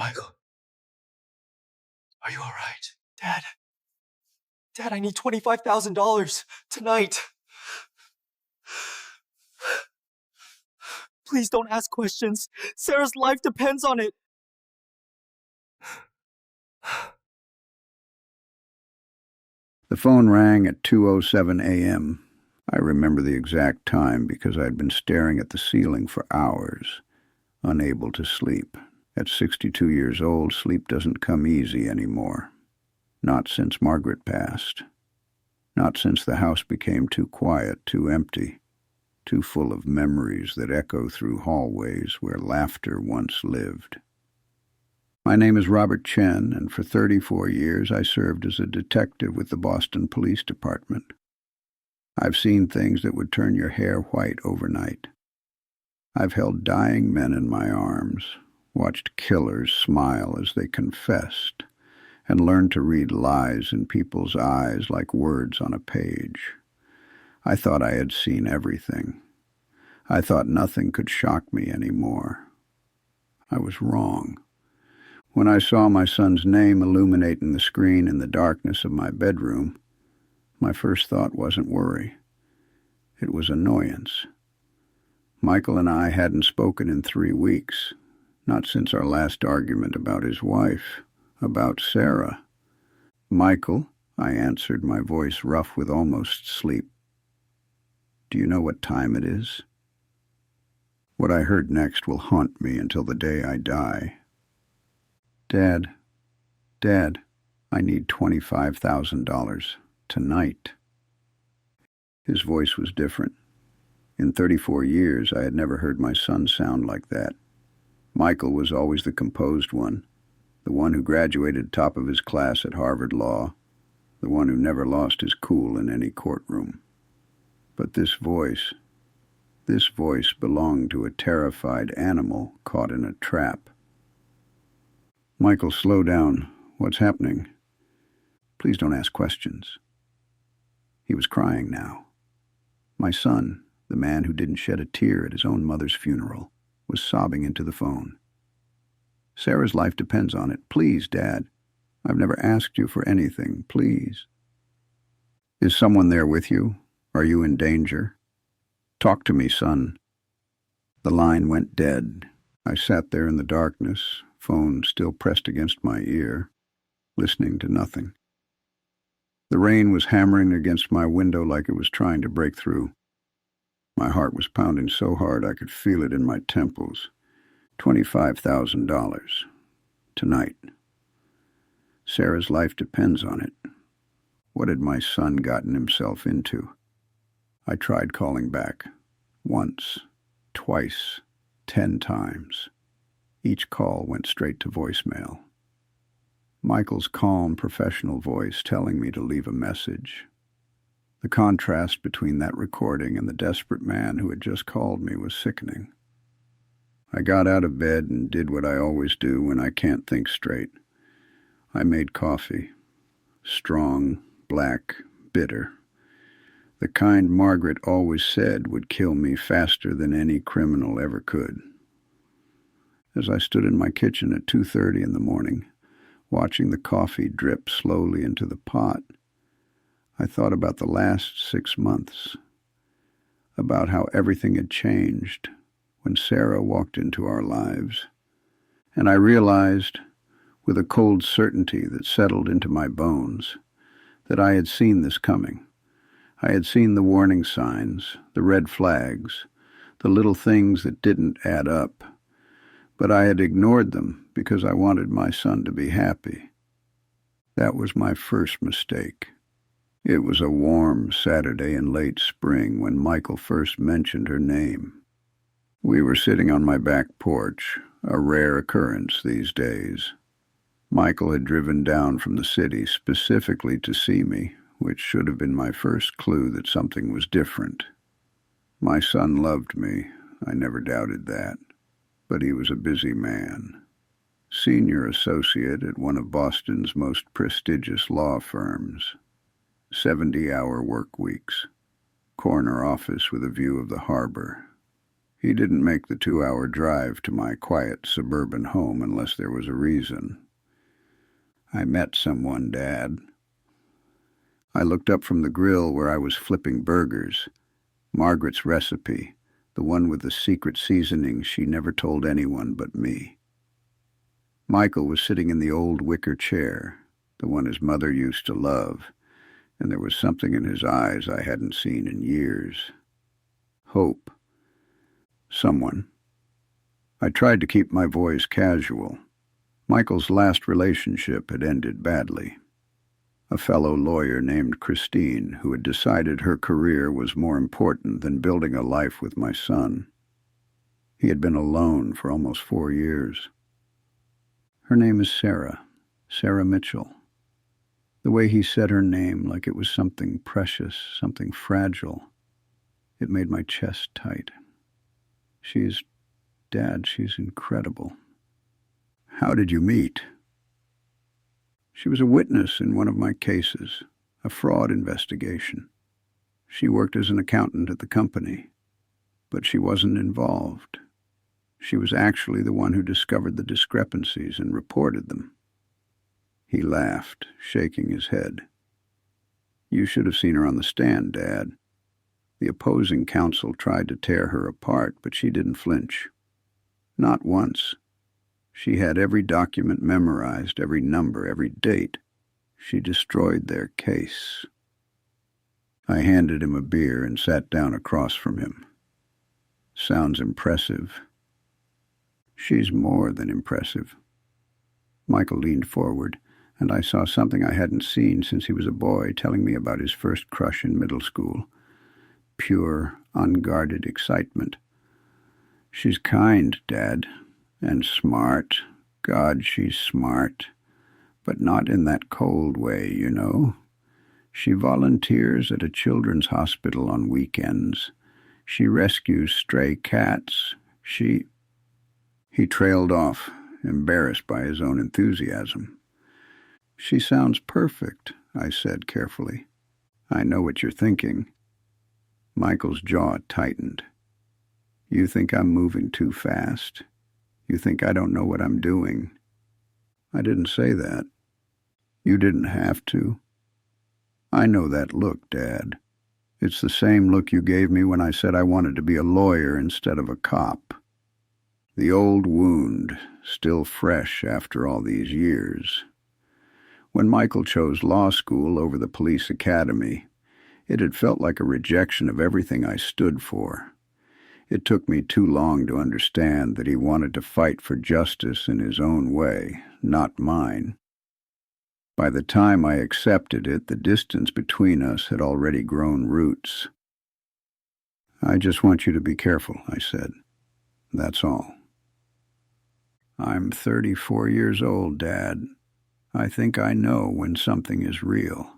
Michael, are you all right? Dad, I need $25,000 tonight. Please don't ask questions. Sarah's life depends on it. The phone rang at 2:07 a.m. I remember the exact time because I'd been staring at the ceiling for hours, unable to sleep. At 62 years old, sleep doesn't come easy anymore. Not since Margaret passed. Not since the house became too quiet, too empty, too full of memories that echo through hallways where laughter once lived. My name is Robert Chen, and for 34 years I served as a detective with the Boston Police Department. I've seen things that would turn your hair white overnight. I've held dying men in my arms, watched killers smile as they confessed, and learned to read lies in people's eyes like words on a page. I thought I had seen everything. I thought nothing could shock me anymore. I was wrong. When I saw my son's name illuminating the screen in the darkness of my bedroom, my first thought wasn't worry. It was annoyance. Michael and I hadn't spoken in 3 weeks, not since our last argument about his wife, about Sarah. "Michael," I answered, my voice rough with almost sleep. "Do you know what time it is?" What I heard next will haunt me until the day I die. Dad, I need $25,000 tonight." His voice was different. In 34 years, I had never heard my son sound like that. Michael was always the composed one, the one who graduated top of his class at Harvard Law, the one who never lost his cool in any courtroom. But this voice belonged to a terrified animal caught in a trap. "Michael, slow down. What's happening? Please don't ask questions." He was crying now. My son, the man who didn't shed a tear at his own mother's funeral, was sobbing into the phone. "Sarah's life depends on it. Please, Dad. I've never asked you for anything. Please." "Is someone there with you? Are you in danger? Talk to me, son." The line went dead. I sat there in the darkness, phone still pressed against my ear, listening to nothing. The rain was hammering against my window like it was trying to break through. My heart was pounding so hard I could feel it in my temples. $25,000. Tonight. Sarah's life depends on it. What had my son gotten himself into? I tried calling back. Once, twice, 10 times. Each call went straight to voicemail. Michael's calm, professional voice telling me to leave a message. The contrast between that recording and the desperate man who had just called me was sickening. I got out of bed and did what I always do when I can't think straight. I made coffee. Strong, black, bitter. The kind Margaret always said would kill me faster than any criminal ever could. As I stood in my kitchen at 2:30 in the morning, watching the coffee drip slowly into the pot, I thought about the last 6 months, about how everything had changed when Sarah walked into our lives. And I realized, with a cold certainty that settled into my bones, that I had seen this coming. I had seen the warning signs, the red flags, the little things that didn't add up. But I had ignored them because I wanted my son to be happy. That was my first mistake. It was a warm Saturday in late spring when Michael first mentioned her name. We were sitting on my back porch, a rare occurrence these days. Michael had driven down from the city specifically to see me, which should have been my first clue that something was different. My son loved me, I never doubted that. But he was a busy man. Senior associate at one of Boston's most prestigious law firms. 70-hour work weeks. Corner office with a view of the harbor. He didn't make the 2-hour drive to my quiet suburban home unless there was a reason. I met someone, Dad. I looked up from the grill where I was flipping burgers. Margaret's recipe, the one with the secret seasoning she never told anyone but me. Michael was sitting in the old wicker chair, the one his mother used to love, and there was something in his eyes I hadn't seen in years. Hope. Someone. I tried to keep my voice casual. Michael's last relationship had ended badly. A fellow lawyer named Christine, who had decided her career was more important than building a life with my son. He had been alone for almost 4 years. Her name is Sarah Mitchell. The way he said her name like it was something precious, something fragile, it made my chest tight. Dad, she's incredible. How did you meet? She was a witness in one of my cases, a fraud investigation. She worked as an accountant at the company, but she wasn't involved. She was actually the one who discovered the discrepancies and reported them. He laughed, shaking his head. You should have seen her on the stand, Dad. The opposing counsel tried to tear her apart, but she didn't flinch. Not once. She had every document memorized, every number, every date. She destroyed their case. I handed him a beer and sat down across from him. Sounds impressive. She's more than impressive. Michael leaned forward, and I saw something I hadn't seen since he was a boy, telling me about his first crush in middle school. Pure, unguarded excitement. She's kind, Dad, and smart. God, she's smart. But not in that cold way, you know. She volunteers at a children's hospital on weekends. She rescues stray cats. He trailed off, embarrassed by his own enthusiasm. She sounds perfect, I said carefully. I know what you're thinking. Michael's jaw tightened. You think I'm moving too fast? You think I don't know what I'm doing? I didn't say that. You didn't have to. I know that look, Dad. It's the same look you gave me when I said I wanted to be a lawyer instead of a cop. The old wound, still fresh after all these years. When Michael chose law school over the police academy, it had felt like a rejection of everything I stood for. It took me too long to understand that he wanted to fight for justice in his own way, not mine. By the time I accepted it, the distance between us had already grown roots. I just want you to be careful, I said. That's all. I'm 34 years old, Dad. I think I know when something is real.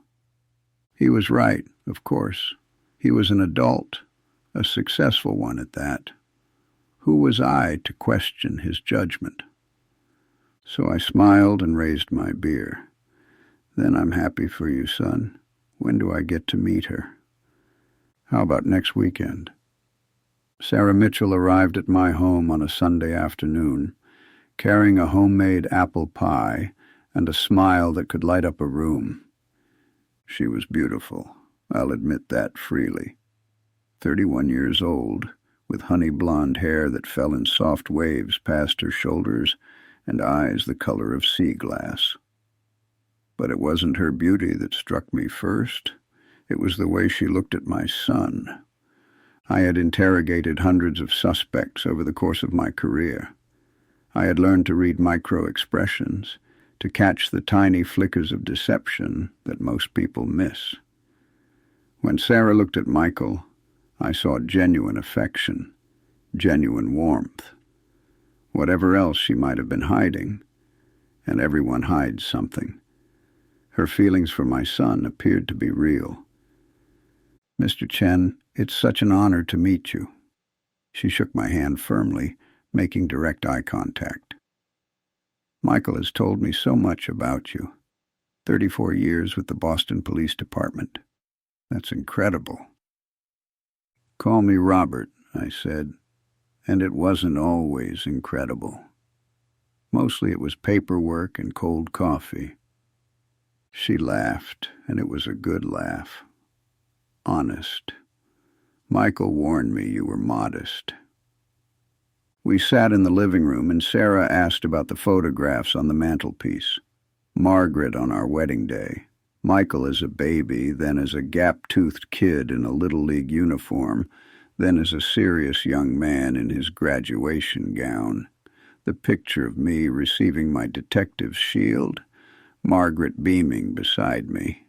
He was right, of course. He was an adult, a successful one at that. Who was I to question his judgment? So I smiled and raised my beer. Then I'm happy for you, son. When do I get to meet her? How about next weekend? Sarah Mitchell arrived at my home on a Sunday afternoon, carrying a homemade apple pie and a smile that could light up a room. She was beautiful, I'll admit that freely. 31 years old, with honey blonde hair that fell in soft waves past her shoulders and eyes the color of sea glass. But it wasn't her beauty that struck me first. It was the way she looked at my son. I had interrogated hundreds of suspects over the course of my career. I had learned to read micro-expressions, to catch the tiny flickers of deception that most people miss. When Sarah looked at Michael, I saw genuine affection, genuine warmth. Whatever else she might have been hiding, and everyone hides something, her feelings for my son appeared to be real. Mr. Chen, it's such an honor to meet you. She shook my hand firmly, making direct eye contact. Michael has told me so much about you. 34 years with the Boston Police Department. That's incredible. Call me Robert, I said. and it wasn't always incredible. Mostly it was paperwork and cold coffee. She laughed, and it was a good laugh. Honest. Michael warned me you were modest. We sat in the living room, and Sarah asked about the photographs on the mantelpiece. Margaret on our wedding day, Michael as a baby, then as a gap-toothed kid in a Little League uniform, then as a serious young man in his graduation gown. The picture of me receiving my detective's shield, Margaret beaming beside me.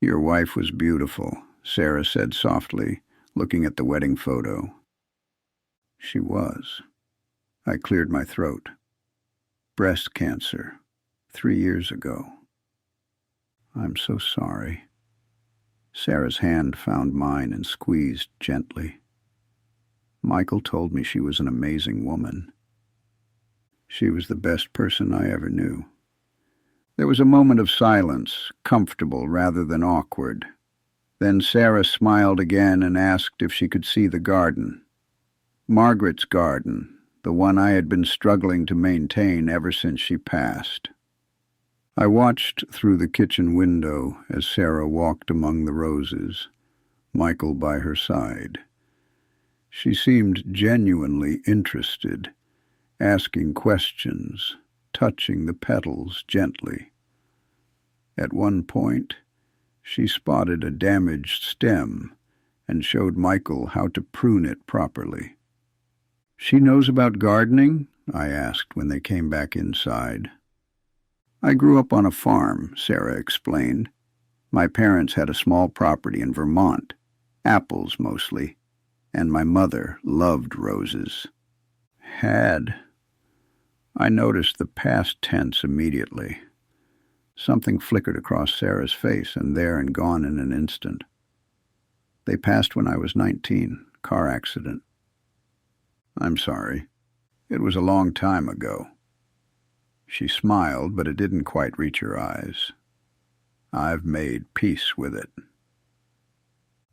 "Your wife was beautiful," Sarah said softly, looking at the wedding photo. She was. I cleared my throat. Breast cancer, 3 years ago. I'm so sorry. Sarah's hand found mine and squeezed gently. Michael told me she was an amazing woman. She was the best person I ever knew. There was a moment of silence, comfortable rather than awkward. Then Sarah smiled again and asked if she could see the garden. Margaret's garden, the one I had been struggling to maintain ever since she passed. I watched through the kitchen window as Sarah walked among the roses, Michael by her side. She seemed genuinely interested, asking questions, touching the petals gently. At one point, she spotted a damaged stem and showed Michael how to prune it properly. "She knows about gardening?" I asked when they came back inside. "I grew up on a farm," Sarah explained. "My parents had a small property in Vermont, apples mostly, and my mother loved roses." Had. I noticed the past tense immediately. Something flickered across Sarah's face, and there and gone in an instant. "They passed when I was 19, car accident." "I'm sorry. It was a long time ago." She smiled, but it didn't quite reach her eyes. "I've made peace with it."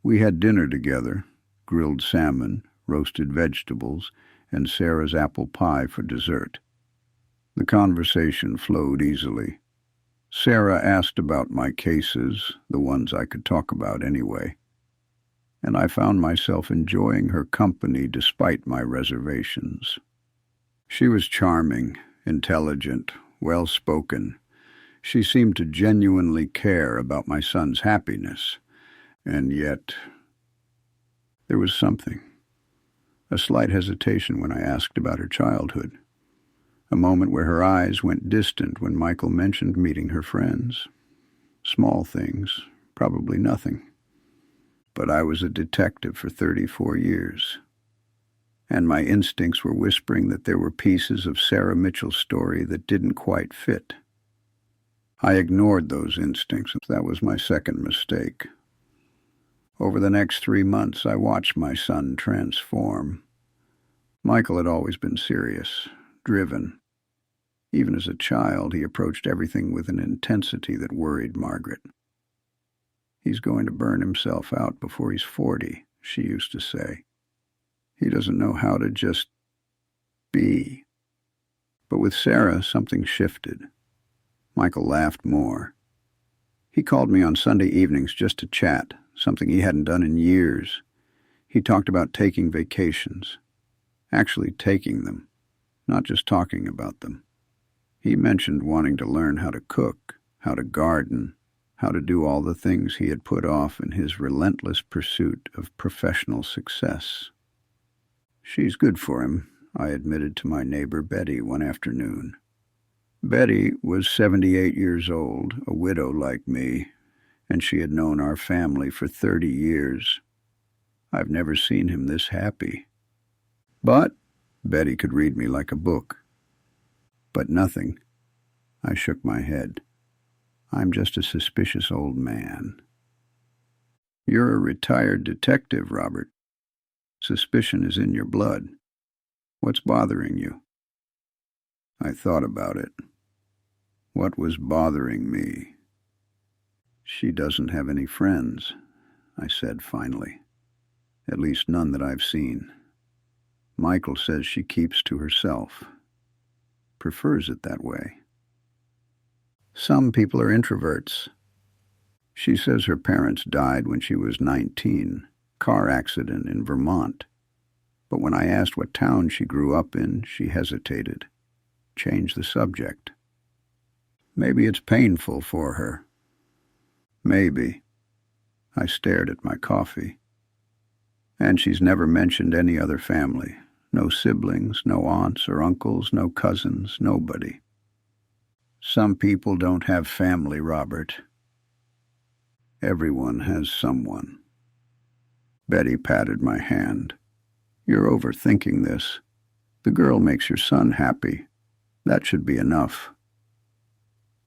We had dinner together, grilled salmon, roasted vegetables, and Sarah's apple pie for dessert. The conversation flowed easily. Sarah asked about my cases, the ones I could talk about anyway, and I found myself enjoying her company despite my reservations. She was charming, intelligent, well-spoken. She seemed to genuinely care about my son's happiness, and yet there was something. A slight hesitation when I asked about her childhood. A moment where her eyes went distant when Michael mentioned meeting her friends. Small things, probably nothing. But I was a detective for 34 years, and my instincts were whispering that there were pieces of Sarah Mitchell's story that didn't quite fit. I ignored those instincts. That was my second mistake. Over the next 3 months, I watched my son transform. Michael had always been serious, driven. Even as a child, he approached everything with an intensity that worried Margaret. "He's going to burn himself out before he's 40, she used to say. "He doesn't know how to just be." But with Sarah, something shifted. Michael laughed more. He called me on Sunday evenings just to chat, something he hadn't done in years. He talked about taking vacations, actually taking them, not just talking about them. He mentioned wanting to learn how to cook, how to garden, how to do all the things he had put off in his relentless pursuit of professional success. "She's good for him," I admitted to my neighbor Betty one afternoon. Betty was 78 years old, a widow like me, and she had known our family for 30 years. "I've never seen him this happy." But Betty could read me like a book. But nothing. I shook my head. "I'm just a suspicious old man." "You're a retired detective, Robert. Suspicion is in your blood. What's bothering you?" I thought about it. What was bothering me? "She doesn't have any friends," I said finally. "At least none that I've seen. Michael says she keeps to herself. Prefers it that way. Some people are introverts. She says her parents died when she was 19, car accident in Vermont. But when I asked what town she grew up in, she hesitated, changed the subject. Maybe it's painful for her. Maybe. I stared at my coffee. And she's never mentioned any other family. No siblings, no aunts or uncles, no cousins, nobody. Some people don't have family, Robert. Everyone has someone. Betty patted my hand. You're overthinking this. The girl makes your son happy. That should be enough.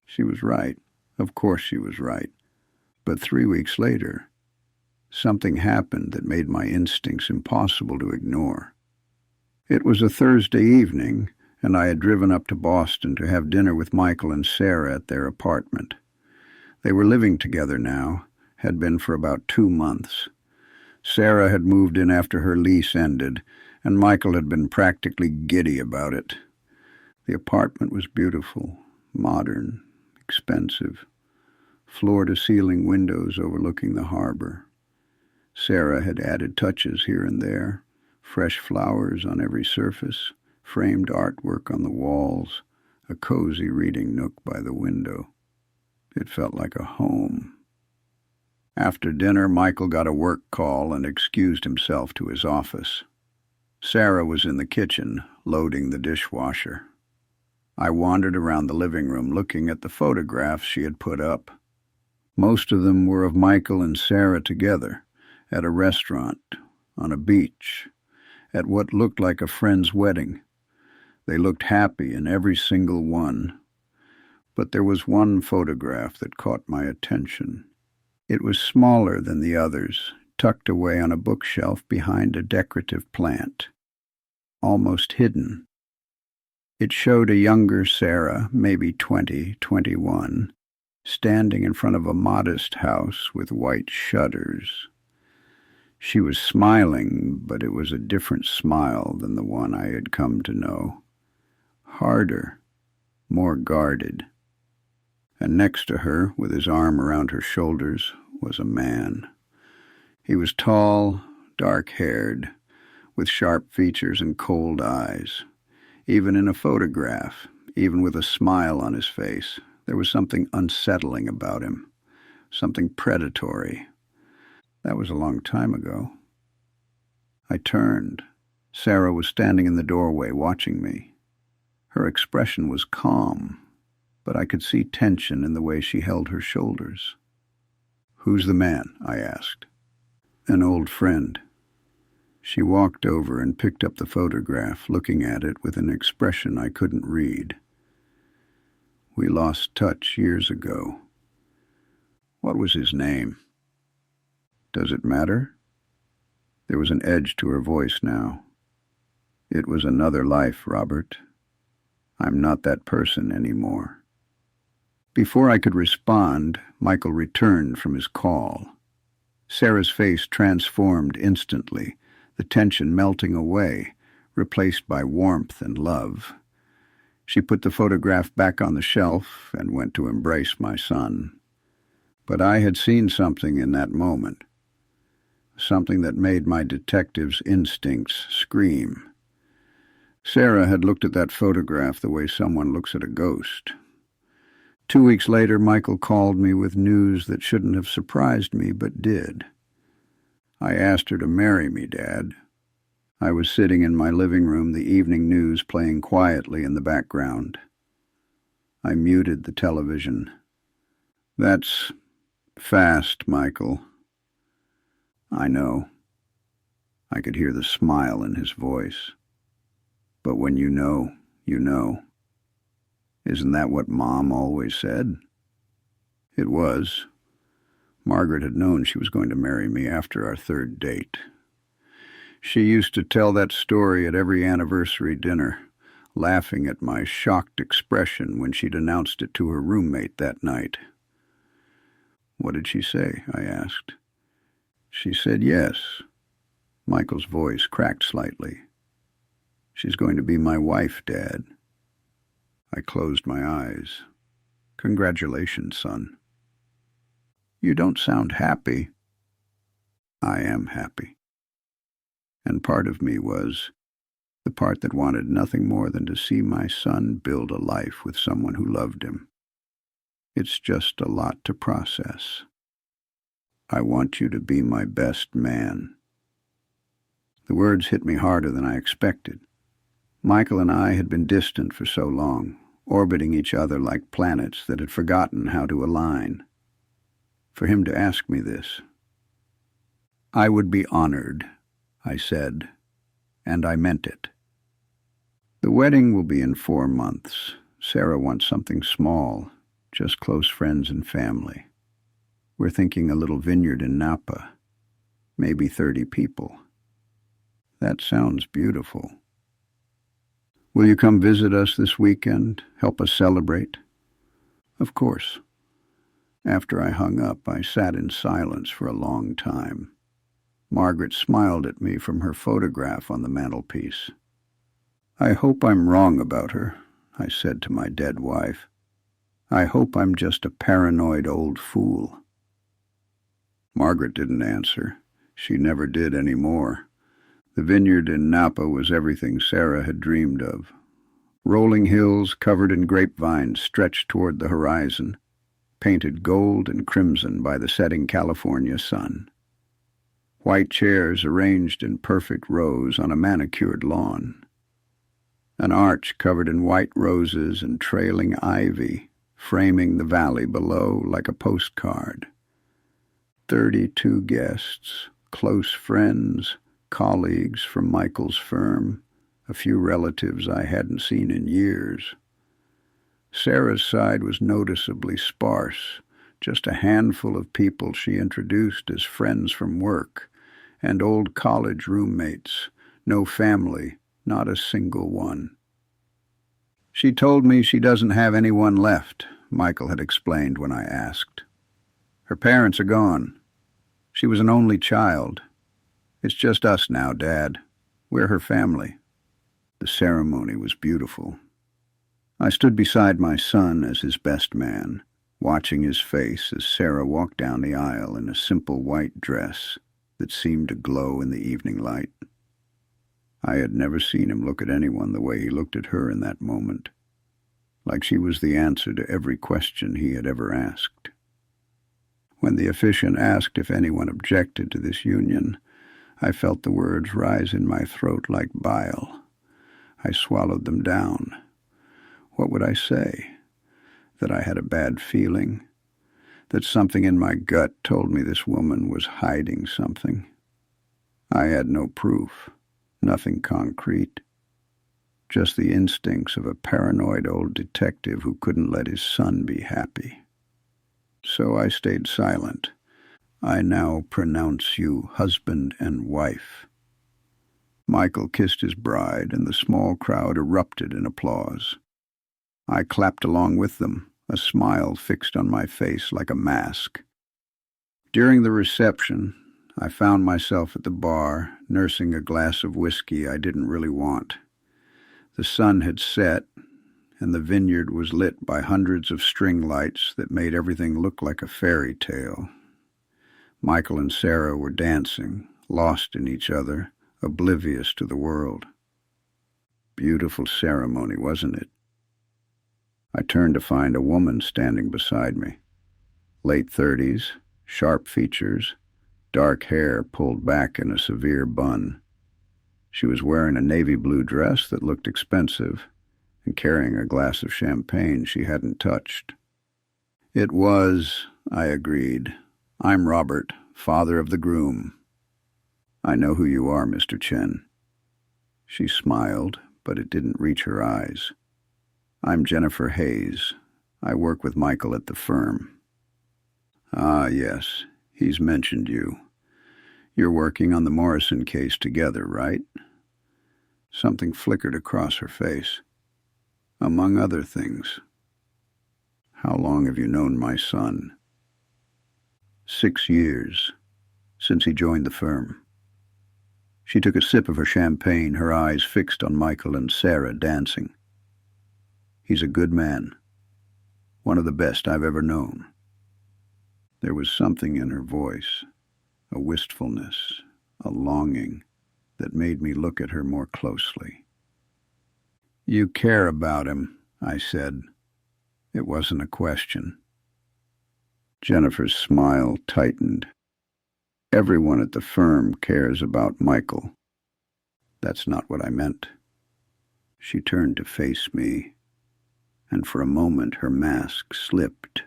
She was right. Of course she was right. But 3 weeks later, something happened that made my instincts impossible to ignore. It was a Thursday evening, and I had driven up to Boston to have dinner with Michael and Sarah at their apartment. They were living together now, had been for about 2 months. Sarah had moved in after her lease ended, and Michael had been practically giddy about it. The apartment was beautiful, modern, expensive, floor-to-ceiling windows overlooking the harbor. Sarah had added touches here and there, fresh flowers on every surface, framed artwork on the walls, a cozy reading nook by the window. It felt like a home. After dinner, Michael got a work call and excused himself to his office. Sarah was in the kitchen, loading the dishwasher. I wandered around the living room looking at the photographs she had put up. Most of them were of Michael and Sarah together, at a restaurant, on a beach, at what looked like a friend's wedding. They looked happy in every single one. But there was one photograph that caught my attention. It was smaller than the others, tucked away on a bookshelf behind a decorative plant, almost hidden. It showed a younger Sarah, maybe 20, 21, standing in front of a modest house with white shutters. She was smiling, but it was a different smile than the one I had come to know. Harder, more guarded. And next to her, with his arm around her shoulders, was a man. He was tall, dark-haired, with sharp features and cold eyes. Even in a photograph, even with a smile on his face, there was something unsettling about him, something predatory. That was a long time ago. I turned. Sarah was standing in the doorway watching me. Her expression was calm, but I could see tension in the way she held her shoulders. "Who's the man?" I asked. "An old friend." She walked over and picked up the photograph, looking at it with an expression I couldn't read. "We lost touch years ago." "What was his name?" "Does it matter?" There was an edge to her voice now. "It was another life, Robert. I'm not that person anymore." Before I could respond, Michael returned from his call. Sarah's face transformed instantly, the tension melting away, replaced by warmth and love. She put the photograph back on the shelf and went to embrace my son. But I had seen something in that moment, something that made my detective's instincts scream. Sarah had looked at that photograph the way someone looks at a ghost. 2 weeks later, Michael called me with news that shouldn't have surprised me, but did. "I asked her to marry me, Dad." I was sitting in my living room, the evening news playing quietly in the background. I muted the television. "That's fast, Michael." "I know." I could hear the smile in his voice. "But when you know, you know. Isn't that what Mom always said?" It was. Margaret had known she was going to marry me after our third date. She used to tell that story at every anniversary dinner, laughing at my shocked expression when she'd announced it to her roommate that night. "What did she say?" I asked. "She said yes." Michael's voice cracked slightly. She's going to be my wife, Dad. I closed my eyes. Congratulations, son. You don't sound happy. I am happy. And part of me was the part that wanted nothing more than to see my son build a life with someone who loved him. It's just a lot to process. I want you to be my best man. The words hit me harder than I expected. Michael and I had been distant for so long, orbiting each other like planets that had forgotten how to align. For him to ask me this, I would be honored, I said, and I meant it. The wedding will be in 4 months. Sarah wants something small, just close friends and family. We're thinking a little vineyard in Napa, maybe 30 people. That sounds beautiful. Will you come visit us this weekend, help us celebrate? Of course. After I hung up, I sat in silence for a long time. Margaret smiled at me from her photograph on the mantelpiece. I hope I'm wrong about her, I said to my dead wife. I hope I'm just a paranoid old fool. Margaret didn't answer. She never did any more. The vineyard in Napa was everything Sarah had dreamed of. Rolling hills covered in grapevines stretched toward the horizon, painted gold and crimson by the setting California sun. White chairs arranged in perfect rows on a manicured lawn. An arch covered in white roses and trailing ivy, framing the valley below like a postcard. 32 guests, close friends, colleagues from Michael's firm, a few relatives I hadn't seen in years. Sarah's side was noticeably sparse, just a handful of people she introduced as friends from work, and old college roommates, no family, not a single one. She told me she doesn't have anyone left, Michael had explained when I asked. Her parents are gone. She was an only child. It's just us now, Dad. We're her family. The ceremony was beautiful. I stood beside my son as his best man, watching his face as Sarah walked down the aisle in a simple white dress that seemed to glow in the evening light. I had never seen him look at anyone the way he looked at her in that moment, like she was the answer to every question he had ever asked. When the officiant asked if anyone objected to this union, I felt the words rise in my throat like bile. I swallowed them down. What would I say? That I had a bad feeling? That something in my gut told me this woman was hiding something? I had no proof, nothing concrete, just the instincts of a paranoid old detective who couldn't let his son be happy. So I stayed silent. I now pronounce you husband and wife. Michael kissed his bride, and the small crowd erupted in applause. I clapped along with them, a smile fixed on my face like a mask. During the reception, I found myself at the bar, nursing a glass of whiskey I didn't really want. The sun had set, and the vineyard was lit by hundreds of string lights that made everything look like a fairy tale. Michael and Sarah were dancing, lost in each other, oblivious to the world. Beautiful ceremony, wasn't it? I turned to find a woman standing beside me. Late 30s, sharp features, dark hair pulled back in a severe bun. She was wearing a navy blue dress that looked expensive and carrying a glass of champagne she hadn't touched. It was, I agreed. I'm Robert, father of the groom. I know who you are, Mr. Chen. She smiled, but it didn't reach her eyes. I'm Jennifer Hayes. I work with Michael at the firm. Ah, yes, he's mentioned you. You're working on the Morrison case together, right? Something flickered across her face. Among other things. How long have you known my son? 6 years, since he joined the firm. She took a sip of her champagne, her eyes fixed on Michael and Sarah dancing. He's a good man. One of the best I've ever known. There was something in her voice, a wistfulness, a longing, that made me look at her more closely. "You care about him," I said. It wasn't a question. Jennifer's smile tightened. "Everyone at the firm cares about Michael." "That's not what I meant." She turned to face me, and for a moment her mask slipped.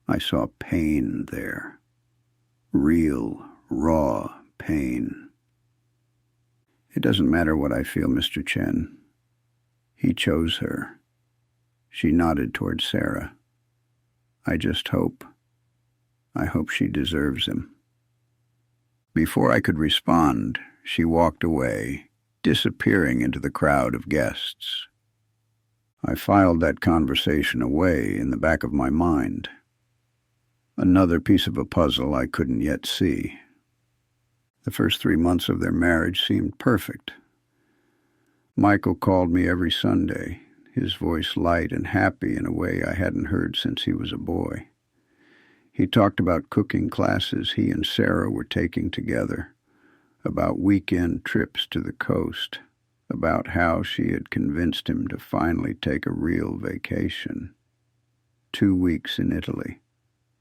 I saw pain there. Real, raw pain. "It doesn't matter what I feel, Mr. Chen. He chose her." She nodded toward Sarah. I hope she deserves him." Before I could respond, she walked away, disappearing into the crowd of guests. I filed that conversation away in the back of my mind. Another piece of a puzzle I couldn't yet see. The first 3 months of their marriage seemed perfect. Michael called me every Sunday, his voice light and happy in a way I hadn't heard since he was a boy. He talked about cooking classes he and Sarah were taking together, about weekend trips to the coast, about how she had convinced him to finally take a real vacation. 2 weeks in Italy,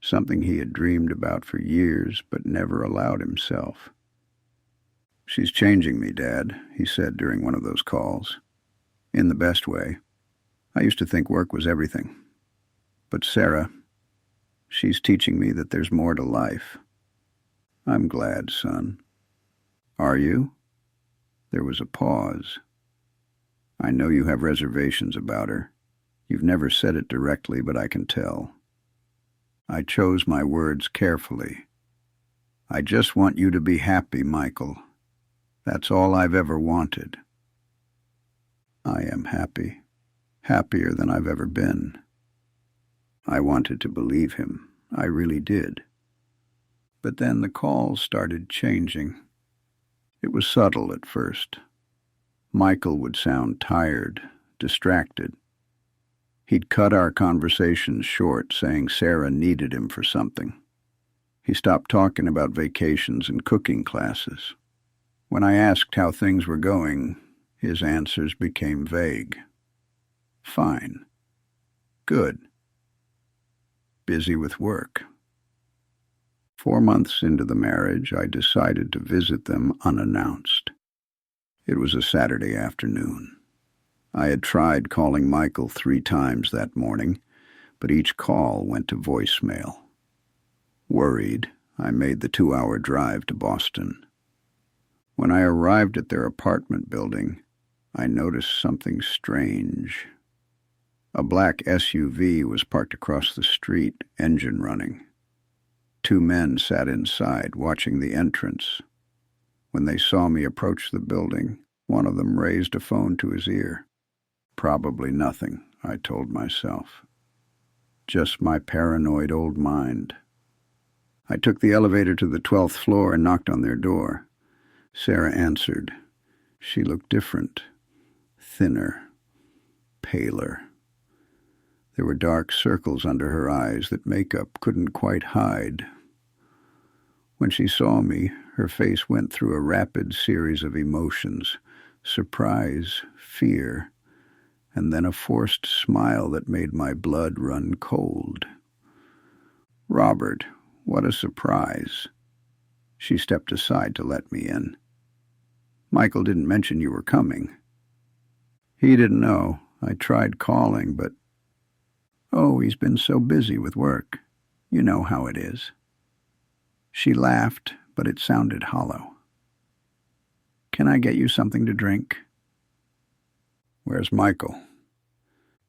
something he had dreamed about for years but never allowed himself. "She's changing me, Dad," he said during one of those calls. "In the best way. I used to think work was everything. But Sarah, she's teaching me that there's more to life." "I'm glad, son." "Are you?" There was a pause. "I know you have reservations about her. You've never said it directly, but I can tell." I chose my words carefully. "I just want you to be happy, Michael. That's all I've ever wanted." "I am happy. Happier than I've ever been." I wanted to believe him. I really did. But then the calls started changing. It was subtle at first. Michael would sound tired, distracted. He'd cut our conversations short, saying Sarah needed him for something. He stopped talking about vacations and cooking classes. When I asked how things were going, his answers became vague. "Fine. Good. Busy with work." 4 months into the marriage, I decided to visit them unannounced. It was a Saturday afternoon. I had tried calling Michael 3 times that morning, but each call went to voicemail. Worried, I made the 2-hour drive to Boston. When I arrived at their apartment building, I noticed something strange. A black SUV was parked across the street, engine running. 2 men sat inside, watching the entrance. When they saw me approach the building, one of them raised a phone to his ear. Probably nothing, I told myself. Just my paranoid old mind. I took the elevator to the 12th floor and knocked on their door. Sarah answered. She looked different, thinner, paler. There were dark circles under her eyes that makeup couldn't quite hide. When she saw me, her face went through a rapid series of emotions, surprise, fear, and then a forced smile that made my blood run cold. "Robert, what a surprise." She stepped aside to let me in. "Michael didn't mention you were coming." "He didn't know. I tried calling, but—" "Oh, he's been so busy with work. You know how it is." She laughed, but it sounded hollow. "Can I get you something to drink?" "Where's Michael?"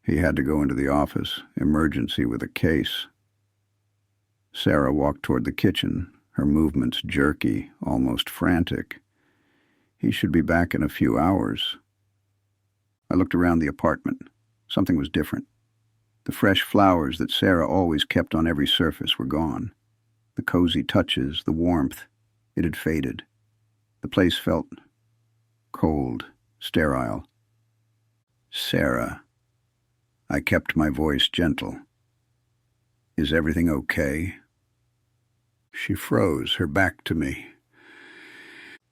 "He had to go into the office, emergency with a case." Sarah walked toward the kitchen, her movements jerky, almost frantic. "He should be back in a few hours." I looked around the apartment. Something was different. The fresh flowers that Sarah always kept on every surface were gone. The cozy touches, the warmth, it had faded. The place felt cold, sterile. "Sarah." I kept my voice gentle. "Is everything okay?" She froze, her back to me.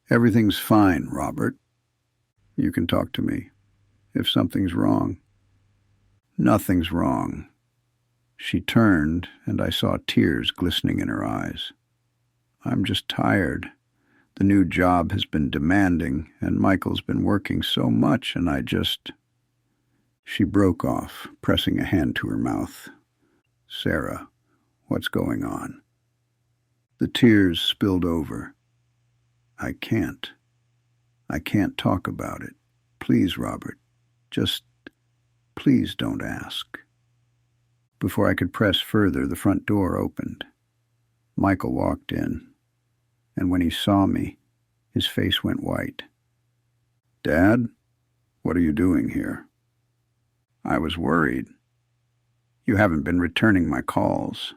"Everything's fine, Robert. You can talk to me if something's wrong." "Nothing's wrong." She turned, and I saw tears glistening in her eyes. "I'm just tired. The new job has been demanding, and Michael's been working so much, and I just—" She broke off, pressing a hand to her mouth. "Sarah, what's going on?" The tears spilled over. I can't talk about it. Please, Robert, just please don't ask." Before I could press further, the front door opened. Michael walked in, and when he saw me, his face went white. "Dad, what are you doing here?" "I was worried. You haven't been returning my calls."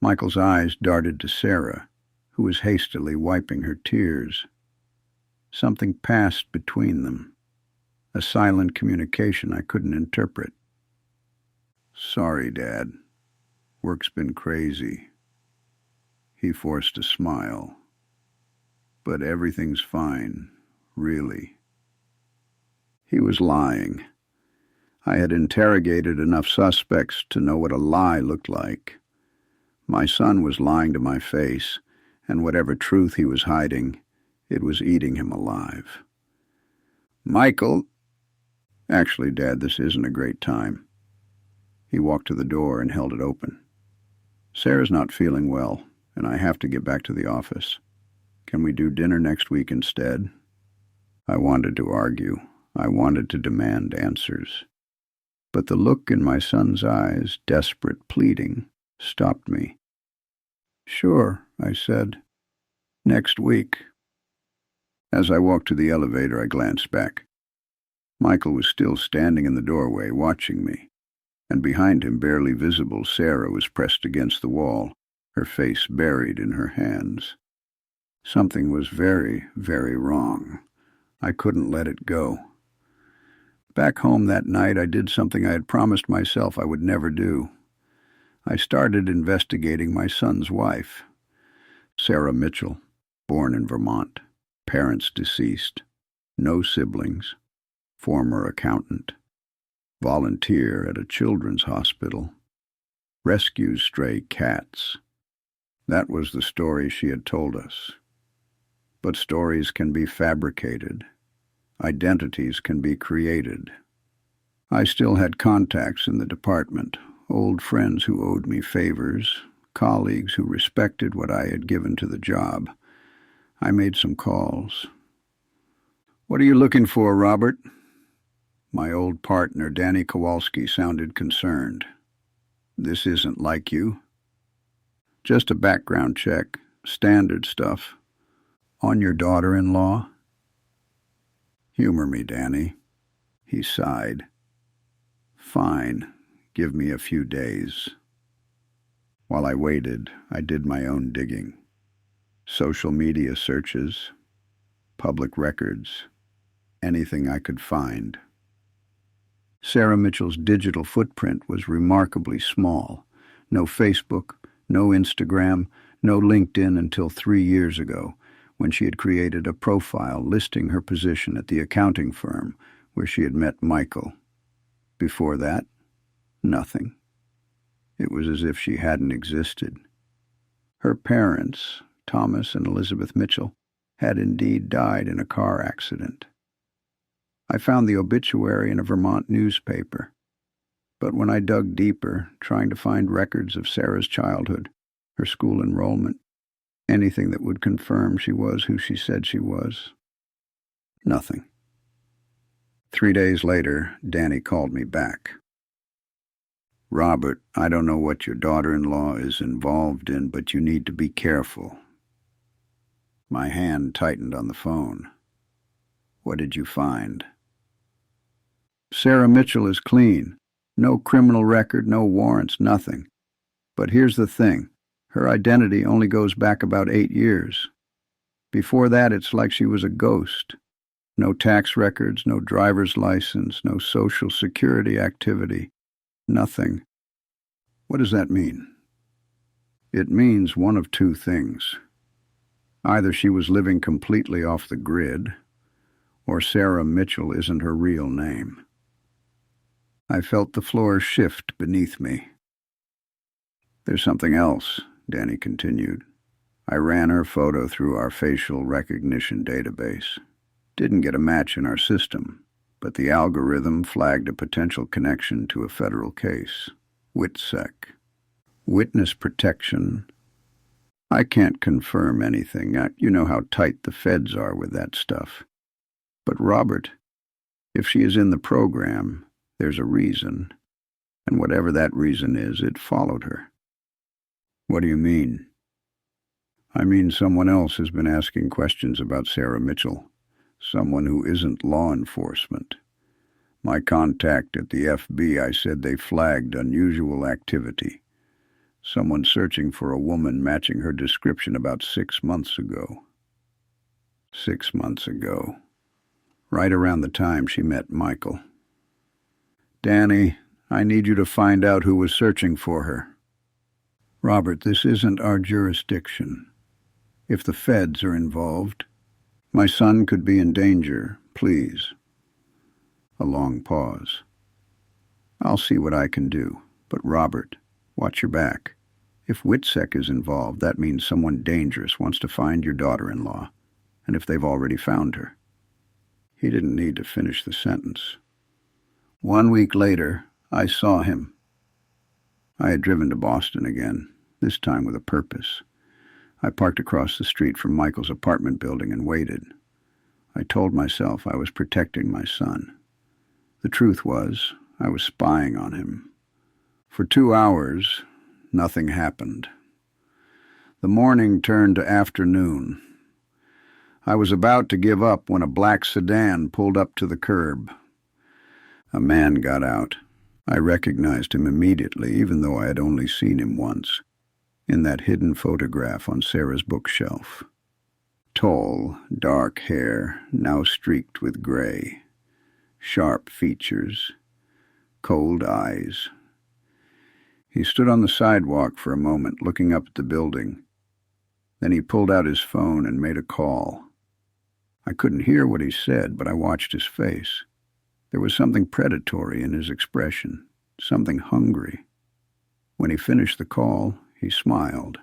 Michael's eyes darted to Sarah, who was hastily wiping her tears. Something passed between them, a silent communication I couldn't interpret. "Sorry, Dad. Work's been crazy." He forced a smile. "But everything's fine, really." He was lying. I had interrogated enough suspects to know what a lie looked like. My son was lying to my face, and whatever truth he was hiding, it was eating him alive. "Michael—" "Actually, Dad, this isn't a great time." He walked to the door and held it open. "Sarah's not feeling well, and I have to get back to the office. Can we do dinner next week instead?" I wanted to argue. I wanted to demand answers. But the look in my son's eyes, desperate, pleading, stopped me. "Sure," I said. "Next week." As I walked to the elevator, I glanced back. Michael was still standing in the doorway, watching me, and behind him, barely visible, Sarah was pressed against the wall, her face buried in her hands. Something was very, very wrong. I couldn't let it go. Back home that night, I did something I had promised myself I would never do. I started investigating my son's wife. Sarah Mitchell, born in Vermont, parents deceased, no siblings, former accountant, volunteer at a children's hospital, rescues stray cats. That was the story she had told us. But stories can be fabricated. Identities can be created. I still had contacts in the department, old friends who owed me favors, colleagues who respected what I had given to the job. I made some calls. "What are you looking for, Robert?" My old partner, Danny Kowalski, sounded concerned. "This isn't like you." "Just a background check, standard stuff." "On your daughter-in-law?" "Humor me, Danny." He sighed. "Fine, give me a few days." While I waited, I did my own digging. Social media searches, public records, anything I could find. Sarah Mitchell's digital footprint was remarkably small. No Facebook, no Instagram, no LinkedIn until 3 years ago, when she had created a profile listing her position at the accounting firm where she had met Michael. Before that, nothing. It was as if she hadn't existed. Her parents, Thomas and Elizabeth Mitchell, had indeed died in a car accident. I found the obituary in a Vermont newspaper, but when I dug deeper, trying to find records of Sarah's childhood, her school enrollment, anything that would confirm she was who she said she was, nothing. 3 days later, Danny called me back. "Robert, I don't know what your daughter-in-law is involved in, but you need to be careful." My hand tightened on the phone. "What did you find?" "Sarah Mitchell is clean. No criminal record, no warrants, nothing. But here's the thing. Her identity only goes back about 8 years. Before that, it's like she was a ghost. No tax records, no driver's license, no social security activity. Nothing. What does that mean? It means one of two things. Either she was living completely off the grid, or Sarah Mitchell isn't her real name. I felt the floor shift beneath me. There's something else, Danny continued. I ran her photo through our facial recognition database. Didn't get a match in our system, but the algorithm flagged a potential connection to a federal case. WITSEC. Witness protection. I can't confirm anything. You know how tight the feds are with that stuff. But Robert, if she is in the program, there's a reason. And whatever that reason is, it followed her. What do you mean? I mean someone else has been asking questions about Sarah Mitchell. Someone who isn't law enforcement. My contact at the FBI said they flagged unusual activity. Someone searching for a woman matching her description about 6 months ago. 6 months ago. Right around the time she met Michael. Danny, I need you to find out who was searching for her. Robert, this isn't our jurisdiction. If the feds are involved, my son could be in danger, please. A long pause. I'll see what I can do, but Robert, watch your back. If WITSEC is involved, that means someone dangerous wants to find your daughter-in-law, and if they've already found her. He didn't need to finish the sentence. 1 week later, I saw him. I had driven to Boston again, this time with a purpose. I parked across the street from Michael's apartment building and waited. I told myself I was protecting my son. The truth was, I was spying on him. For 2 hours, nothing happened. The morning turned to afternoon. I was about to give up when a black sedan pulled up to the curb. A man got out. I recognized him immediately, even though I had only seen him once, in that hidden photograph on Sarah's bookshelf. Tall, dark hair, now streaked with gray. Sharp features. Cold eyes. He stood on the sidewalk for a moment, looking up at the building. Then he pulled out his phone and made a call. I couldn't hear what he said, but I watched his face. There was something predatory in his expression, something hungry. When he finished the call, he smiled,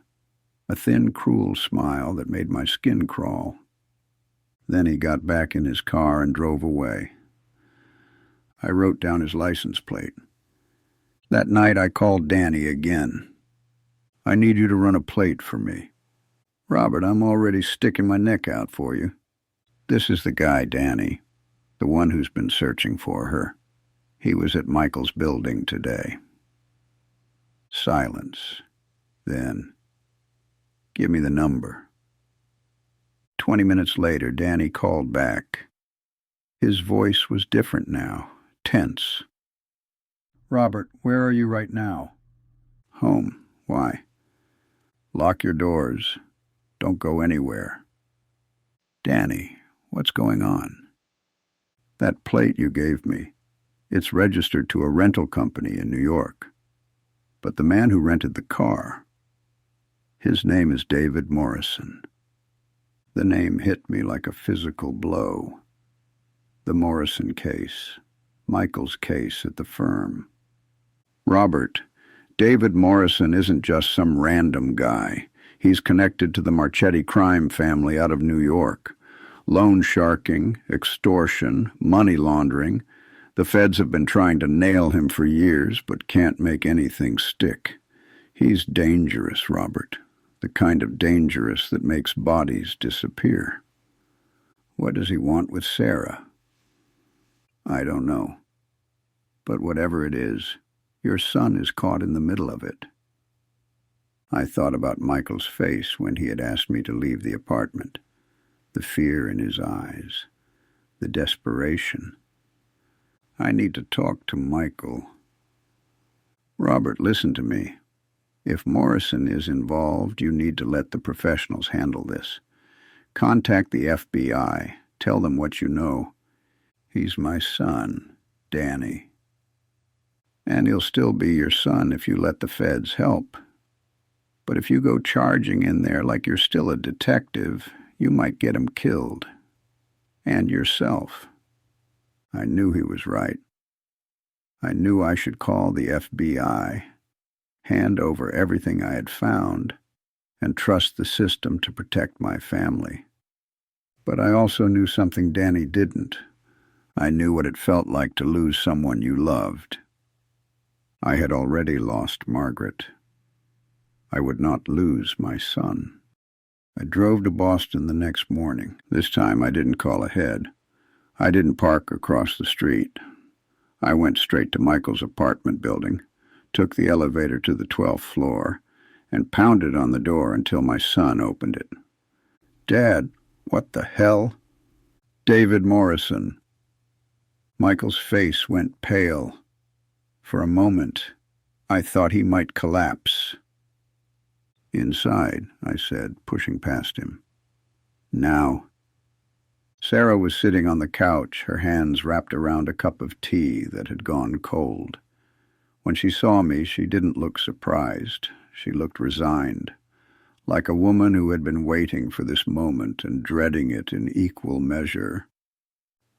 a thin, cruel smile that made my skin crawl. Then he got back in his car and drove away. I wrote down his license plate. That night I called Danny again. I need you to run a plate for me. Robert, I'm already sticking my neck out for you. This is the guy, Danny, the one who's been searching for her. He was at Michael's building today. Silence. Then, give me the number. 20 minutes later, Danny called back. His voice was different now, tense. Robert, where are you right now? Home. Why? Lock your doors. Don't go anywhere. Danny, what's going on? That plate you gave me, it's registered to a rental company in New York. But the man who rented the car, his name is David Morrison. The name hit me like a physical blow. The Morrison case, Michael's case at the firm. Robert, David Morrison isn't just some random guy. He's connected to the Marchetti crime family out of New York. Loan sharking, extortion, money laundering. The feds have been trying to nail him for years, but can't make anything stick. He's dangerous, Robert. The kind of dangerous that makes bodies disappear. What does he want with Sarah? I don't know. But whatever it is, your son is caught in the middle of it. I thought about Michael's face when he had asked me to leave the apartment. The fear in his eyes. The desperation. I need to talk to Michael. Robert, listen to me. If Morrison is involved, you need to let the professionals handle this. Contact the FBI. Tell them what you know. He's my son, Danny. And he'll still be your son if you let the feds help. But if you go charging in there like you're still a detective, you might get him killed. And yourself. I knew he was right. I knew I should call the FBI, hand over everything I had found, and trust the system to protect my family. But I also knew something Danny didn't. I knew what it felt like to lose someone you loved. I had already lost Margaret. I would not lose my son. I drove to Boston the next morning. This time I didn't call ahead. I didn't park across the street. I went straight to Michael's apartment building, took the elevator to the 12th floor, and pounded on the door until my son opened it. "Dad, what the hell?" "David Morrison." Michael's face went pale. For a moment, I thought he might collapse. "Inside," I said, pushing past him. "Now." Sarah was sitting on the couch, her hands wrapped around a cup of tea that had gone cold. When she saw me, she didn't look surprised. She looked resigned, like a woman who had been waiting for this moment and dreading it in equal measure.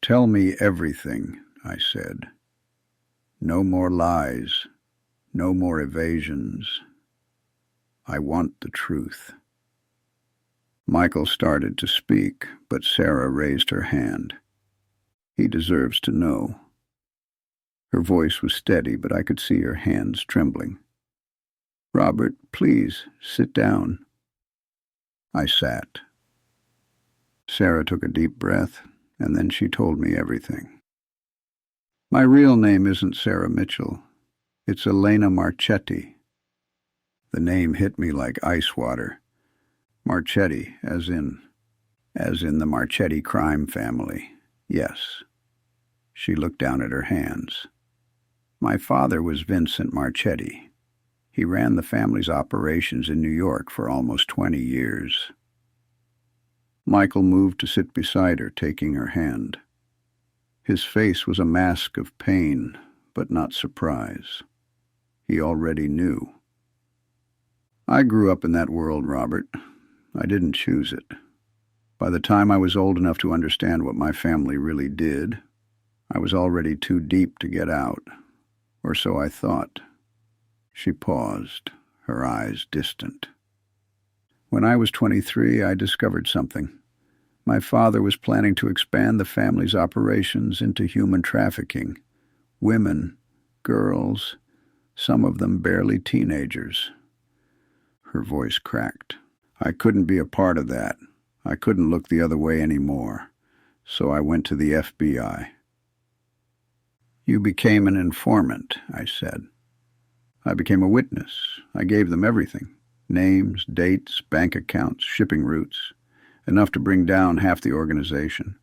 "Tell me everything," I said. "No more lies, no more evasions. I want the truth." Michael started to speak, but Sarah raised her hand. "He deserves to know." Her voice was steady, but I could see her hands trembling. "Robert, please, sit down." I sat. Sarah took a deep breath, and then she told me everything. "My real name isn't Sarah Mitchell. It's Elena Marchetti." The name hit me like ice water. Marchetti, as in the Marchetti crime family. Yes. She looked down at her hands. "My father was Vincent Marchetti. He ran the family's operations in New York for almost 20 years. Michael moved to sit beside her, taking her hand. His face was a mask of pain, but not surprise. He already knew. "I grew up in that world, Robert. I didn't choose it. By the time I was old enough to understand what my family really did, I was already too deep to get out. Or so I thought." She paused, her eyes distant. "When I was 23, I discovered something. My father was planning to expand the family's operations into human trafficking. Women, girls, some of them barely teenagers." Her voice cracked. "I couldn't be a part of that. I couldn't look the other way anymore. So I went to the FBI. "You became an informant," I said. "I became a witness. I gave them everything. Names, dates, bank accounts, shipping routes. Enough to bring down half the organization."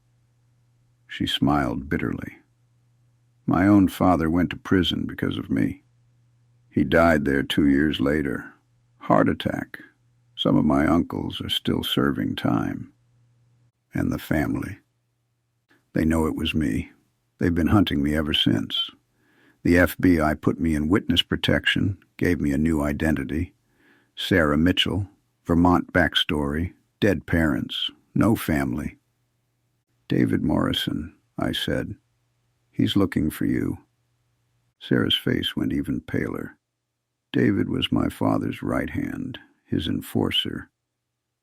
She smiled bitterly. "My own father went to prison because of me. He died there 2 years later. Heart attack. Some of my uncles are still serving time. And the family. They know it was me. They've been hunting me ever since. The FBI put me in witness protection, gave me a new identity. Sarah Mitchell, Vermont backstory, dead parents, no family." "David Morrison," I said. "He's looking for you." Sarah's face went even paler. "David was my father's right hand, his enforcer.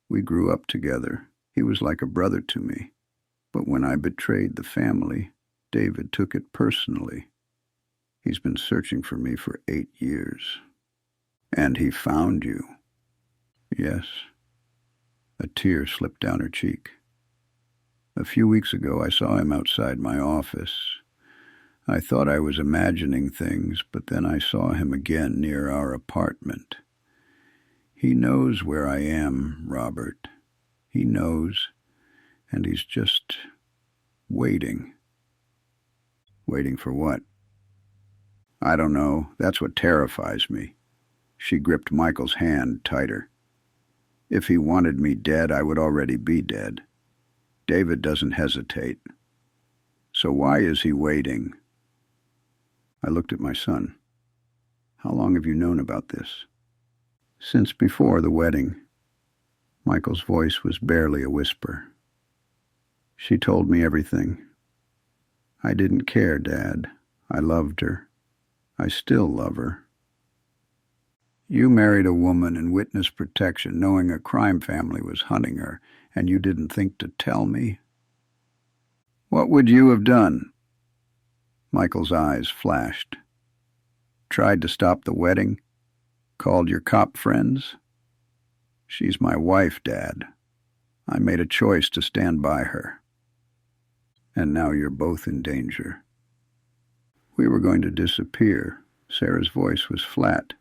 We grew up together. He was like a brother to me. But when I betrayed the family, David took it personally. He's been searching for me for 8 years. And he found you." "Yes." A tear slipped down her cheek. "A few weeks ago I saw him outside my office. I thought I was imagining things, but then I saw him again near our apartment. He knows where I am, Robert. He knows, and he's just waiting." "Waiting for what?" "I don't know. That's what terrifies me." She gripped Michael's hand tighter. If he wanted me dead, I would already be dead. David doesn't hesitate. So why is he waiting? I looked at my son. How long have you known about this? Since before the wedding. Michael's voice was barely a whisper. She told me everything. I didn't care, Dad. I loved her. I still love her. You married a woman in witness protection knowing a crime family was hunting her, and you didn't think to tell me? What would you have done? Michael's eyes flashed. Tried to stop the wedding? Called your cop friends? She's my wife, Dad. I made a choice to stand by her. And now you're both in danger. We were going to disappear. Sarah's voice was flat.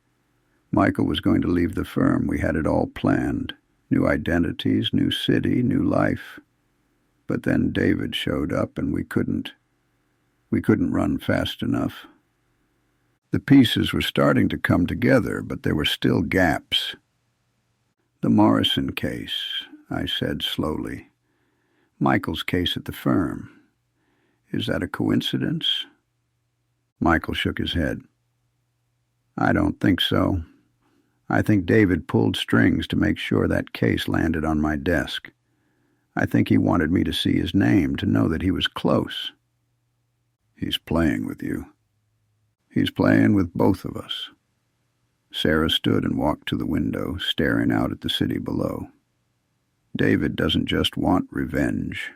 Michael was going to leave the firm. We had it all planned. New identities, new city, new life. But then David showed up and we couldn't run fast enough. The pieces were starting to come together, but there were still gaps. The Morrison case, I said slowly. Michael's case at the firm. Is that a coincidence? Michael shook his head. I don't think so. I think David pulled strings to make sure that case landed on my desk. I think he wanted me to see his name, to know that he was close. He's playing with you. He's playing with both of us. Sarah stood and walked to the window, staring out at the city below. David doesn't just want revenge.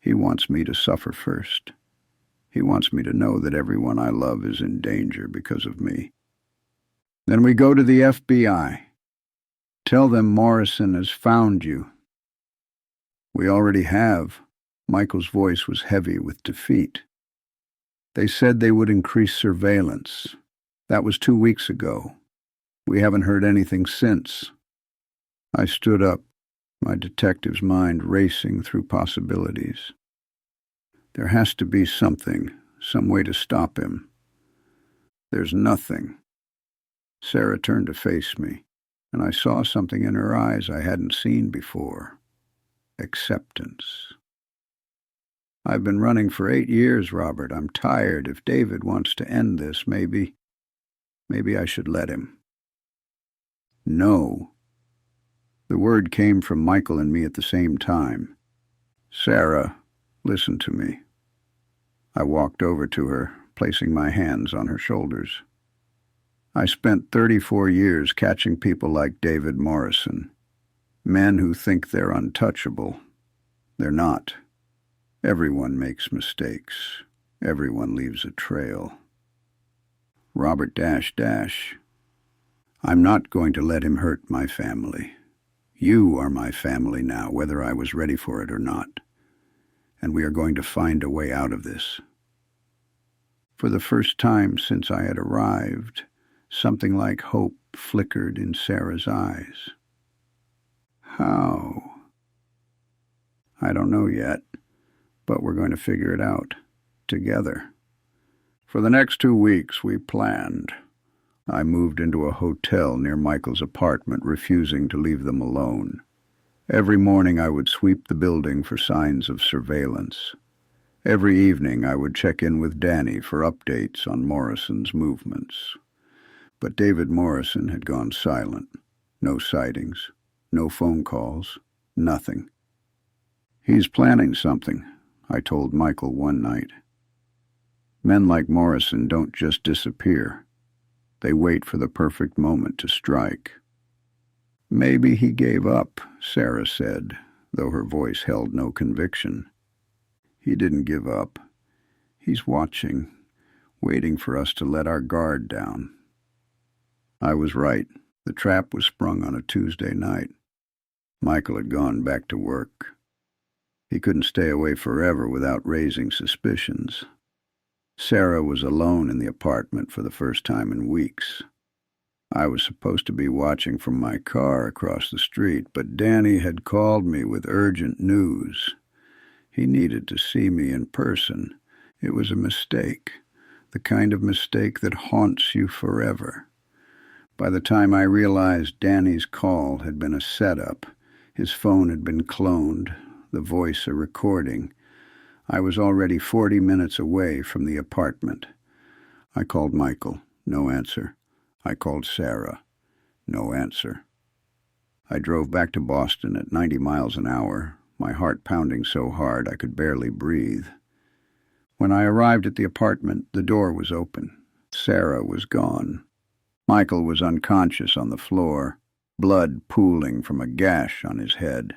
He wants me to suffer first. He wants me to know that everyone I love is in danger because of me. Then we go to the FBI. Tell them Morrison has found you. We already have. Michael's voice was heavy with defeat. They said they would increase surveillance. That was 2 weeks ago. We haven't heard anything since. I stood up, my detective's mind racing through possibilities. There has to be something, some way to stop him. There's nothing. Sarah turned to face me, and I saw something in her eyes I hadn't seen before. Acceptance. I've been running for 8 years, Robert. I'm tired. If David wants to end this, maybe I should let him. No. The word came from Michael and me at the same time. Sarah, listen to me. I walked over to her, placing my hands on her shoulders. I spent 34 years catching people like David Morrison. Men who think they're untouchable. They're not. Everyone makes mistakes. Everyone leaves a trail. Robert ... I'm not going to let him hurt my family. You are my family now, whether I was ready for it or not. And we are going to find a way out of this. For the first time since I had arrived, something like hope flickered in Sarah's eyes. How? I don't know yet, but we're going to figure it out, together. For the next 2 weeks, we planned. I moved into a hotel near Michael's apartment, refusing to leave them alone. Every morning I would sweep the building for signs of surveillance. Every evening I would check in with Danny for updates on Morrison's movements. But David Morrison had gone silent. No sightings, no phone calls, nothing. He's planning something, I told Michael one night. Men like Morrison don't just disappear. They wait for the perfect moment to strike. Maybe he gave up, Sarah said, though her voice held no conviction. He didn't give up. He's watching, waiting for us to let our guard down. I was right. The trap was sprung on a Tuesday night. Michael had gone back to work. He couldn't stay away forever without raising suspicions. Sarah was alone in the apartment for the first time in weeks. I was supposed to be watching from my car across the street, but Danny had called me with urgent news. He needed to see me in person. It was a mistake, the kind of mistake that haunts you forever. By the time I realized Danny's call had been a setup, his phone had been cloned, the voice a recording, I was already 40 minutes away from the apartment. I called Michael. No answer. I called Sarah. No answer. I drove back to Boston at 90 miles an hour, my heart pounding so hard I could barely breathe. When I arrived at the apartment, the door was open. Sarah was gone. Michael was unconscious on the floor, blood pooling from a gash on his head.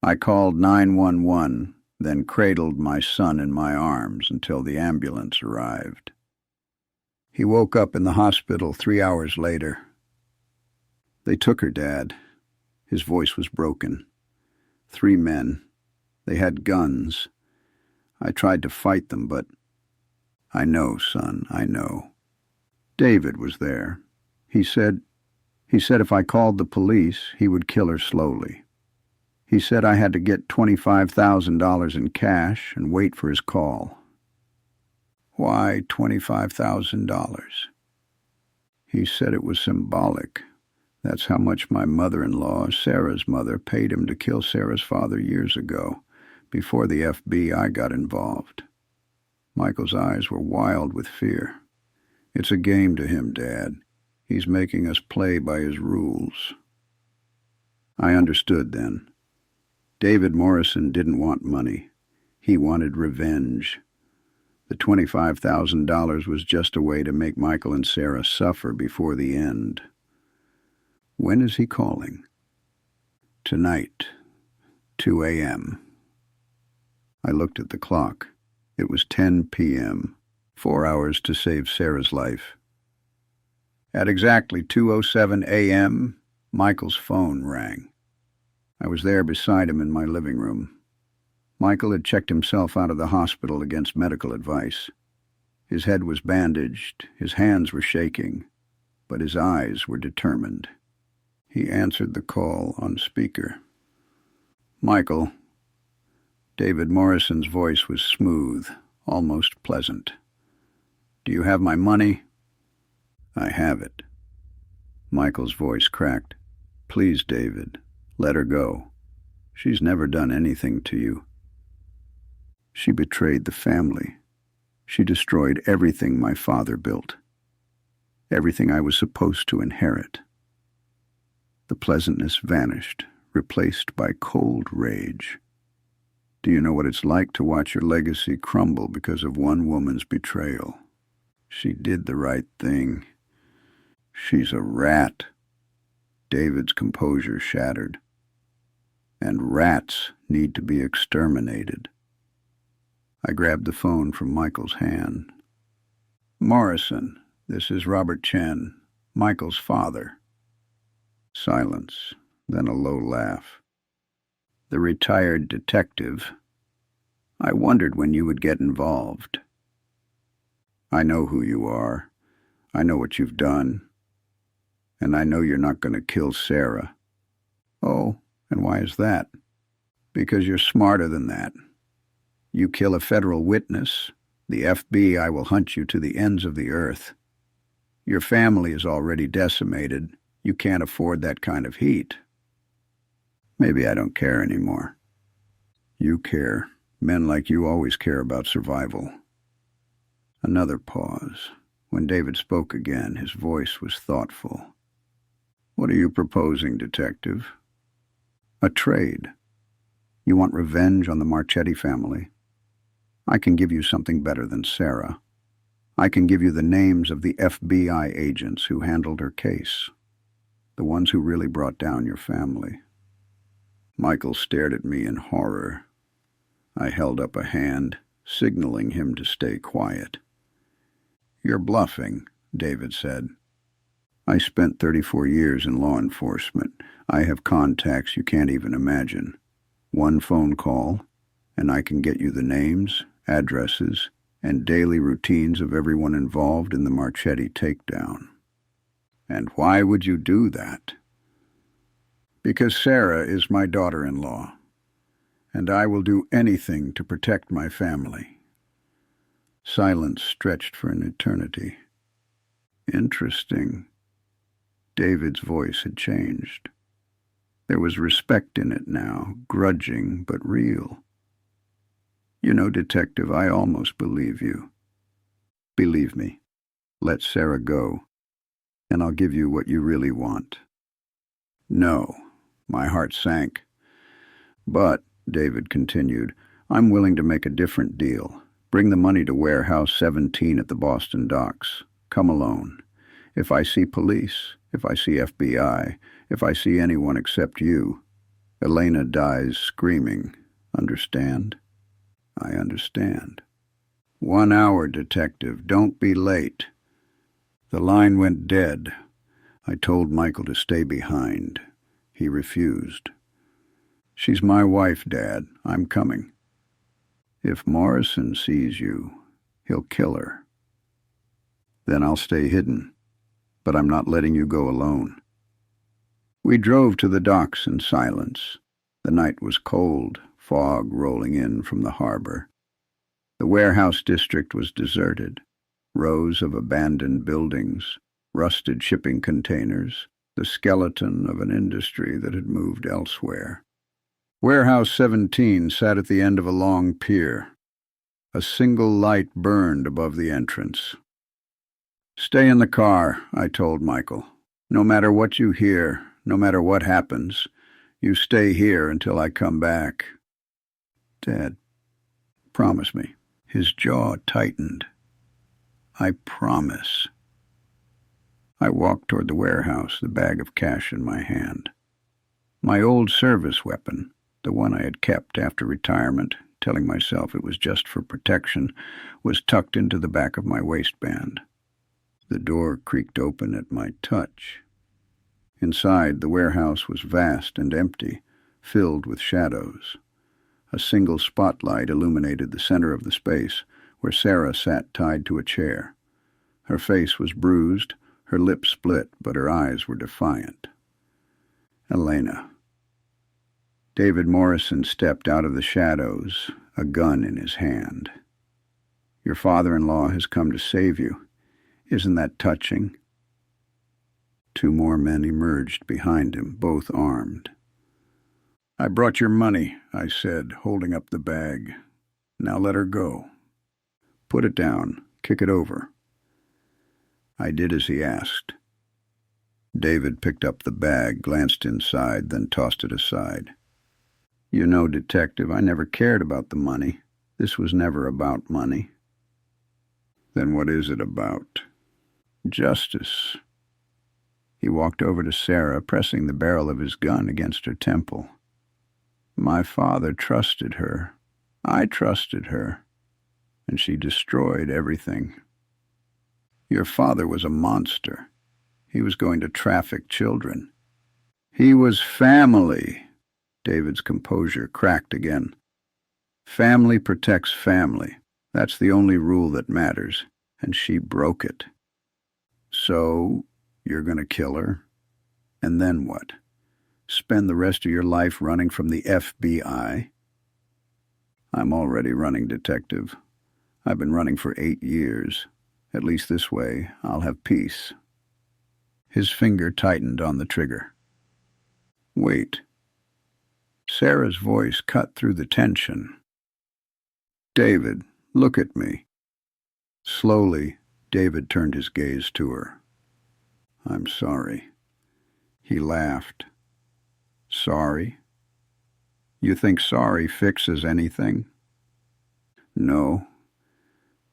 I called 911, then cradled my son in my arms until the ambulance arrived. He woke up in the hospital 3 hours later. They took her, Dad. His voice was broken. 3 men. They had guns. I tried to fight them, but I know, son, I know. David was there. He said if I called the police, he would kill her slowly. He said I had to get $25,000 in cash and wait for his call. Why $25,000? He said it was symbolic. That's how much my mother-in-law, Sarah's mother, paid him to kill Sarah's father years ago, before the FBI got involved. Michael's eyes were wild with fear. It's a game to him, Dad. He's making us play by his rules. I understood then. David Morrison didn't want money. He wanted revenge. The $25,000 was just a way to make Michael and Sarah suffer before the end. When is he calling? Tonight, 2 a.m. I looked at the clock. It was 10 p.m., 4 hours to save Sarah's life. At exactly 2:07 a.m., Michael's phone rang. I was there beside him in my living room. Michael had checked himself out of the hospital against medical advice. His head was bandaged, his hands were shaking, but his eyes were determined. He answered the call on speaker. Michael. David Morrison's voice was smooth, almost pleasant. Do you have my money? I have it. Michael's voice cracked. Please, David, let her go. She's never done anything to you. She betrayed the family. She destroyed everything my father built. Everything I was supposed to inherit. The pleasantness vanished, replaced by cold rage. Do you know what it's like to watch your legacy crumble because of one woman's betrayal? She did the right thing. She's a rat. David's composure shattered. And rats need to be exterminated. I grabbed the phone from Michael's hand. Morrison, this is Robert Chen, Michael's father. Silence, then a low laugh. The retired detective. I wondered when you would get involved. I know who you are. I know what you've done. And I know you're not going to kill Sarah. Oh, and why is that? Because you're smarter than that. You kill a federal witness, the FBI will hunt you to the ends of the earth. Your family is already decimated. You can't afford that kind of heat. Maybe I don't care anymore. You care. Men like you always care about survival. Another pause. When David spoke again, his voice was thoughtful. What are you proposing, detective? A trade. You want revenge on the Marchetti family? I can give you something better than Sarah. I can give you the names of the FBI agents who handled her case. The ones who really brought down your family. Michael stared at me in horror. I held up a hand, signaling him to stay quiet. You're bluffing, David said. I spent 34 years in law enforcement. I have contacts you can't even imagine. One phone call, and I can get you the names, addresses, and daily routines of everyone involved in the Marchetti takedown. And why would you do that? Because Sarah is my daughter-in-law, and I will do anything to protect my family. Silence stretched for an eternity. Interesting. David's voice had changed. There was respect in it now, grudging but real. You know, Detective, I almost believe you. Believe me. Let Sarah go, and I'll give you what you really want. No, my heart sank. But, David continued, I'm willing to make a different deal. Bring the money to Warehouse 17 at the Boston docks. Come alone. If I see police, if I see FBI, if I see anyone except you, Elena dies screaming. Understand? I understand. 1 hour, Detective. Don't be late. The line went dead. I told Michael to stay behind. He refused. She's my wife, Dad. I'm coming. If Morrison sees you, he'll kill her. Then I'll stay hidden. But I'm not letting you go alone. We drove to the docks in silence. The night was cold, fog rolling in from the harbor. The warehouse district was deserted. Rows of abandoned buildings, rusted shipping containers, the skeleton of an industry that had moved elsewhere. Warehouse 17 sat at the end of a long pier. A single light burned above the entrance. Stay in the car, I told Michael. No matter what you hear, no matter what happens, you stay here until I come back. Dad, promise me. His jaw tightened. I promise. I walked toward the warehouse, the bag of cash in my hand. My old service weapon, the one I had kept after retirement, telling myself it was just for protection, was tucked into the back of my waistband. The door creaked open at my touch. Inside, the warehouse was vast and empty, filled with shadows. A single spotlight illuminated the center of the space, where Sarah sat tied to a chair. Her face was bruised, her lips split, but her eyes were defiant. Elena. David Morrison stepped out of the shadows, a gun in his hand. Your father-in-law has come to save you. Isn't that touching? 2 more men emerged behind him, both armed. I brought your money, I said, holding up the bag. Now let her go. Put it down. Kick it over. I did as he asked. David picked up the bag, glanced inside, then tossed it aside. You know, Detective, I never cared about the money. This was never about money. Then what is it about? Justice. He walked over to Sarah, pressing the barrel of his gun against her temple. My father trusted her. I trusted her. And she destroyed everything. Your father was a monster. He was going to traffic children. He was family. David's composure cracked again. Family protects family. That's the only rule that matters. And she broke it. So, you're going to kill her? And then what? Spend the rest of your life running from the FBI? I'm already running, Detective. I've been running for 8 years. At least this way, I'll have peace. His finger tightened on the trigger. Wait. Sarah's voice cut through the tension. David, look at me. Slowly, David turned his gaze to her. I'm sorry. He laughed. Sorry? You think sorry fixes anything? No,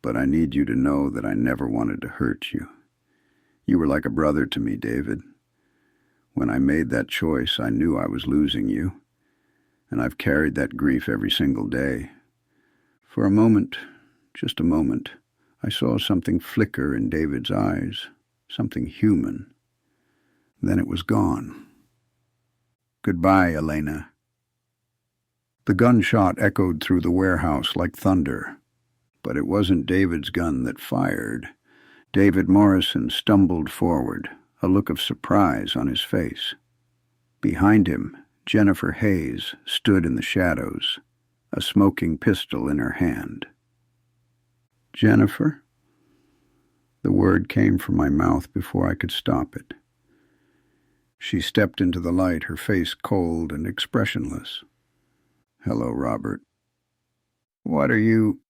but I need you to know that I never wanted to hurt you. You were like a brother to me, David. When I made that choice, I knew I was losing you, and I've carried that grief every single day. For a moment, just a moment, I saw something flicker in David's eyes, something human. Then it was gone. Goodbye, Elena. The gunshot echoed through the warehouse like thunder, but it wasn't David's gun that fired. David Morrison stumbled forward, a look of surprise on his face. Behind him, Jennifer Hayes stood in the shadows, a smoking pistol in her hand. Jennifer? The word came from my mouth before I could stop it. She stepped into the light, her face cold and expressionless. "Hello, Robert." "What are you—"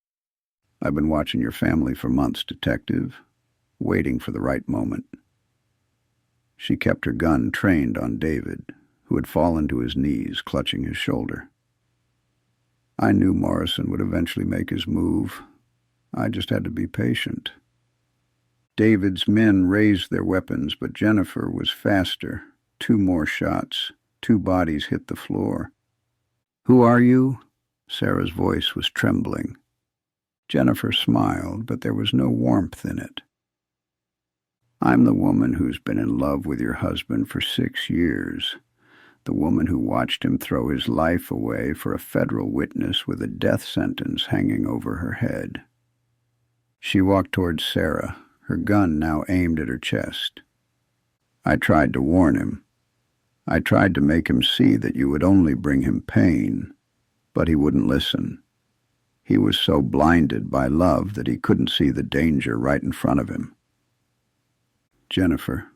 "I've been watching your family for months, Detective, waiting for the right moment." She kept her gun trained on David, who had fallen to his knees, clutching his shoulder. "I knew Morrison would eventually make his move. I just had to be patient." David's men raised their weapons, but Jennifer was faster. 2 more shots. 2 bodies hit the floor. "Who are you?" Sarah's voice was trembling. Jennifer smiled, but there was no warmth in it. "I'm the woman who's been in love with your husband for 6 years. The woman who watched him throw his life away for a federal witness with a death sentence hanging over her head." She walked towards Sarah, her gun now aimed at her chest. "I tried to warn him. I tried to make him see that you would only bring him pain, but he wouldn't listen. He was so blinded by love that he couldn't see the danger right in front of him." "Jennifer,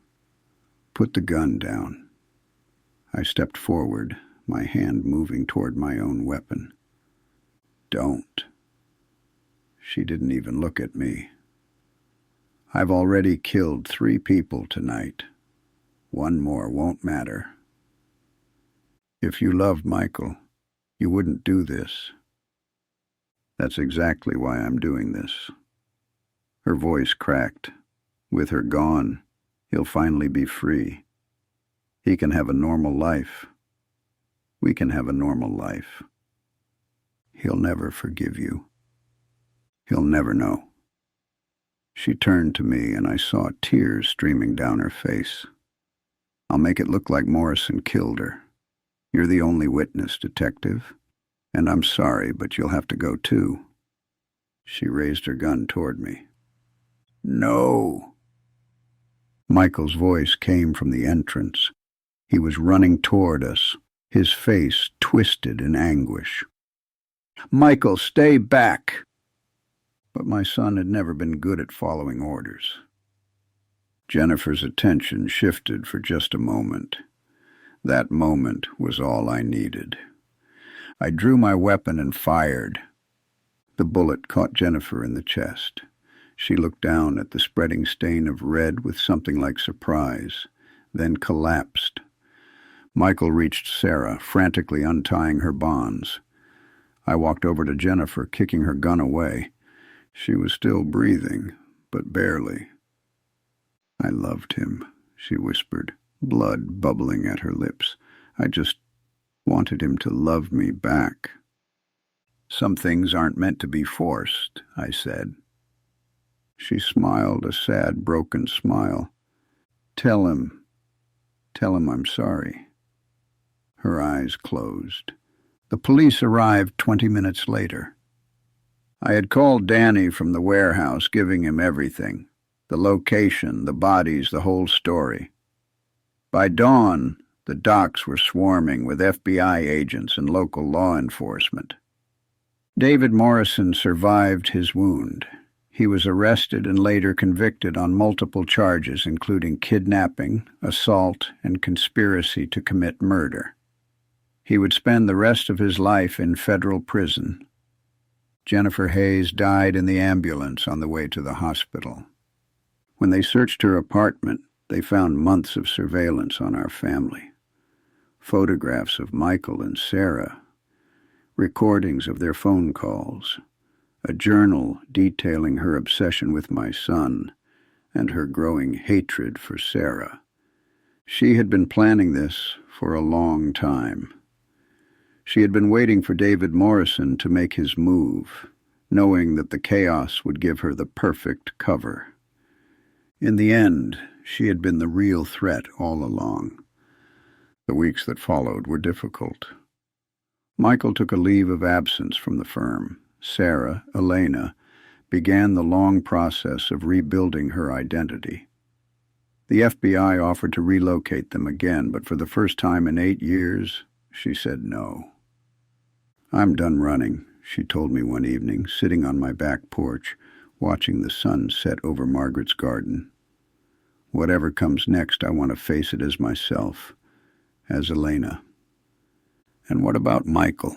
put the gun down." I stepped forward, my hand moving toward my own weapon. "Don't." She didn't even look at me. "I've already killed 3 people tonight. 1 more won't matter. If you loved Michael, you wouldn't do this. That's exactly why I'm doing this." Her voice cracked. "With her gone, he'll finally be free. He can have a normal life. We can have a normal life. He'll never forgive you. He'll never know." She turned to me, and I saw tears streaming down her face. "I'll make it look like Morrison killed her. You're the only witness, Detective. And I'm sorry, but you'll have to go too." She raised her gun toward me. "No." Michael's voice came from the entrance. He was running toward us, his face twisted in anguish. "Michael, stay back!" But my son had never been good at following orders. Jennifer's attention shifted for just a moment. That moment was all I needed. I drew my weapon and fired. The bullet caught Jennifer in the chest. She looked down at the spreading stain of red with something like surprise, then collapsed. Michael reached Sarah, frantically untying her bonds. I walked over to Jennifer, kicking her gun away. She was still breathing, but barely. "I loved him," she whispered, blood bubbling at her lips. "I just wanted him to love me back." "Some things aren't meant to be forced," I said. She smiled a sad, broken smile. Tell him I'm sorry." Her eyes closed. The police arrived 20 minutes later. I had called Danny from the warehouse, giving him everything. The location, the bodies, the whole story. By dawn, the docks were swarming with FBI agents and local law enforcement. David Morrison survived his wound. He was arrested and later convicted on multiple charges, including kidnapping, assault, and conspiracy to commit murder. He would spend the rest of his life in federal prison. Jennifer Hayes died in the ambulance on the way to the hospital. When they searched her apartment, they found months of surveillance on our family. Photographs of Michael and Sarah, recordings of their phone calls, a journal detailing her obsession with my son and her growing hatred for Sarah. She had been planning this for a long time. She had been waiting for David Morrison to make his move, knowing that the chaos would give her the perfect cover. In the end, she had been the real threat all along. The weeks that followed were difficult. Michael took a leave of absence from the firm. Sarah, Elena, began the long process of rebuilding her identity. The FBI offered to relocate them again, but for the first time in 8 years, she said no. "I'm done running," she told me one evening, sitting on my back porch, watching the sun set over Margaret's garden. Whatever comes next, I want to face it as myself, as Elena. And what about Michael?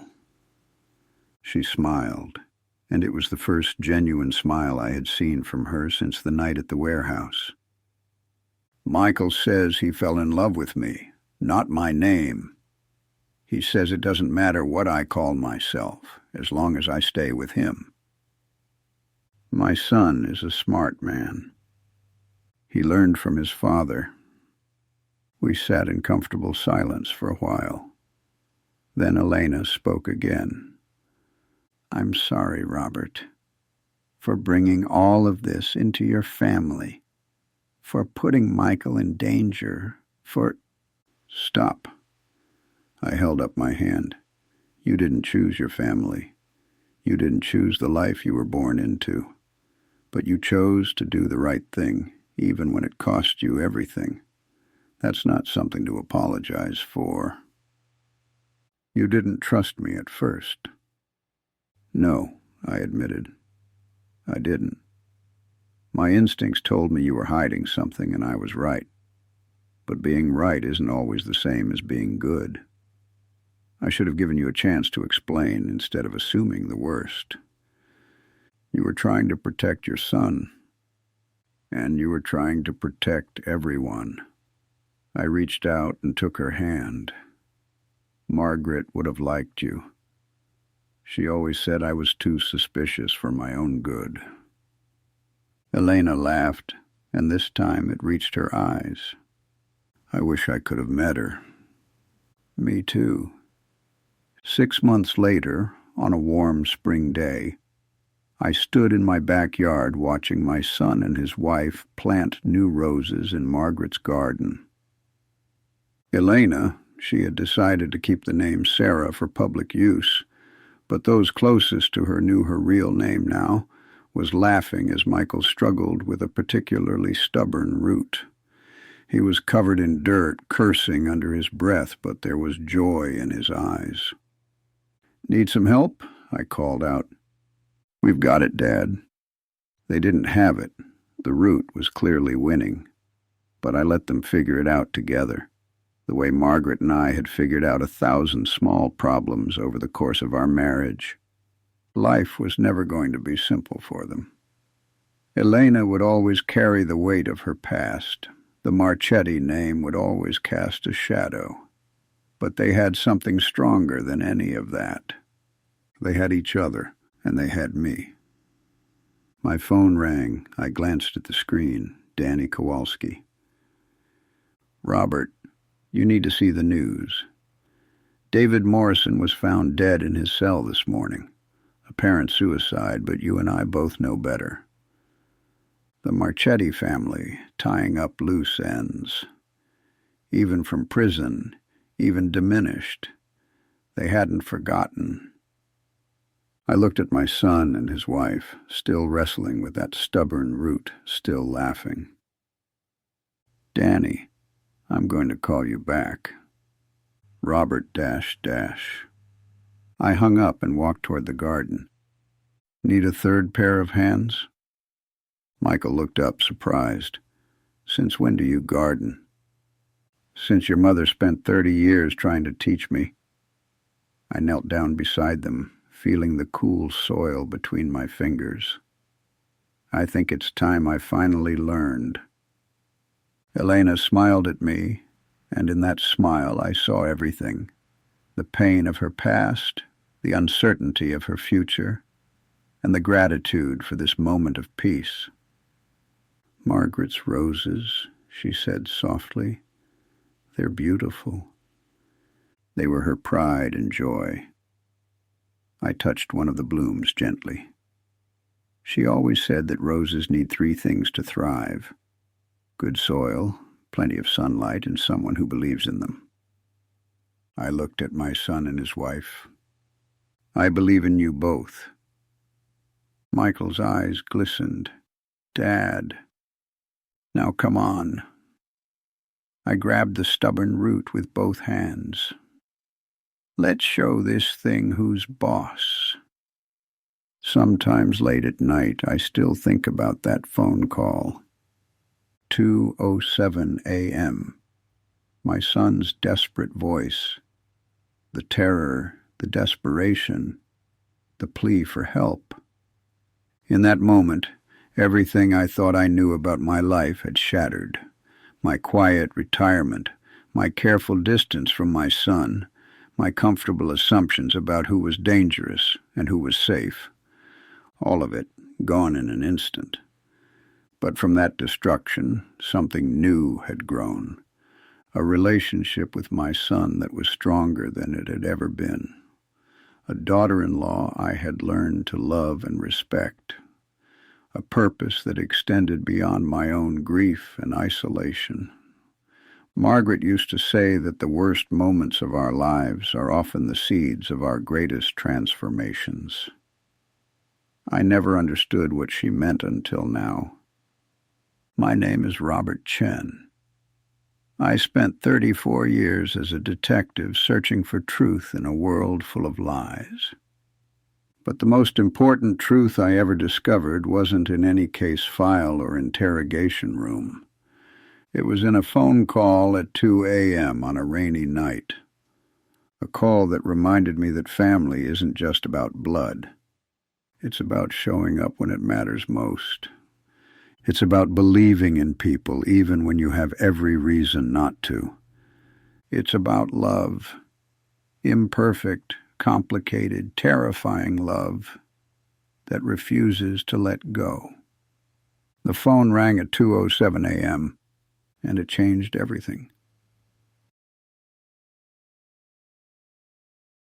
She smiled, and it was the first genuine smile I had seen from her since the night at the warehouse. Michael says he fell in love with me, not my name. He says it doesn't matter what I call myself, as long as I stay with him. My son is a smart man. He learned from his father. We sat in comfortable silence for a while. Then Elena spoke again. I'm sorry, Robert, for bringing all of this into your family, for putting Michael in danger, for... Stop. I held up my hand. You didn't choose your family. You didn't choose the life you were born into. But you chose to do the right thing, even when it cost you everything. That's not something to apologize for. You didn't trust me at first. No, I admitted. I didn't. My instincts told me you were hiding something, and I was right. But being right isn't always the same as being good. I should have given you a chance to explain instead of assuming the worst. You were trying to protect your son, and you were trying to protect everyone. I reached out and took her hand. Margaret would have liked you. She always said I was too suspicious for my own good. Elena laughed, and this time it reached her eyes. I wish I could have met her. Me too. 6 months later, on a warm spring day, I stood in my backyard watching my son and his wife plant new roses in Margaret's garden. Elena, she had decided to keep the name Sarah for public use, but those closest to her knew her real name now, was laughing as Michael struggled with a particularly stubborn root. He was covered in dirt, cursing under his breath, but there was joy in his eyes. Need some help? I called out. We've got it, Dad. They didn't have it. The root was clearly winning. But I let them figure it out together, the way Margaret and I had figured out 1,000 small problems over the course of our marriage. Life was never going to be simple for them. Elena would always carry the weight of her past. The Marchetti name would always cast a shadow. But they had something stronger than any of that. They had each other, and they had me. My phone rang. I glanced at the screen. Danny Kowalski. Robert, you need to see the news. David Morrison was found dead in his cell this morning. Apparent suicide, but you and I both know better. The Marchetti family, tying up loose ends. Even from prison, even diminished. They hadn't forgotten. I looked at my son and his wife, still wrestling with that stubborn root, still laughing. Danny, I'm going to call you back. Robert ... I hung up and walked toward the garden. Need a third pair of hands? Michael looked up, surprised. Since when do you garden? Since your mother spent 30 years trying to teach me. I knelt down beside them, feeling the cool soil between my fingers. I think it's time I finally learned. Elena smiled at me, and in that smile I saw everything. The pain of her past, the uncertainty of her future, and the gratitude for this moment of peace. Margaret's roses, she said softly. They're beautiful. They were her pride and joy. I touched one of the blooms gently. She always said that roses need 3 things to thrive: good soil, plenty of sunlight, and someone who believes in them. I looked at my son and his wife. I believe in you both. Michael's eyes glistened. Dad. Now come on. I grabbed the stubborn root with both hands. Let's show this thing who's boss. Sometimes late at night, I still think about that phone call. 2:07 a.m. My son's desperate voice, the terror, the desperation, the plea for help. In that moment, everything I thought I knew about my life had shattered. My quiet retirement, my careful distance from my son, my comfortable assumptions about who was dangerous and who was safe. All of it gone in an instant. But from that destruction, something new had grown. A relationship with my son that was stronger than it had ever been. A daughter-in-law I had learned to love and respect. A purpose that extended beyond my own grief and isolation. Margaret used to say that the worst moments of our lives are often the seeds of our greatest transformations. I never understood what she meant until now. My name is Robert Chen. I spent 34 years as a detective searching for truth in a world full of lies. But the most important truth I ever discovered wasn't in any case file or interrogation room. It was in a phone call at 2 a.m. on a rainy night. A call that reminded me that family isn't just about blood. It's about showing up when it matters most. It's about believing in people even when you have every reason not to. It's about love. Imperfect, complicated, terrifying love that refuses to let go. The phone rang at 2:07 a.m., and it changed everything.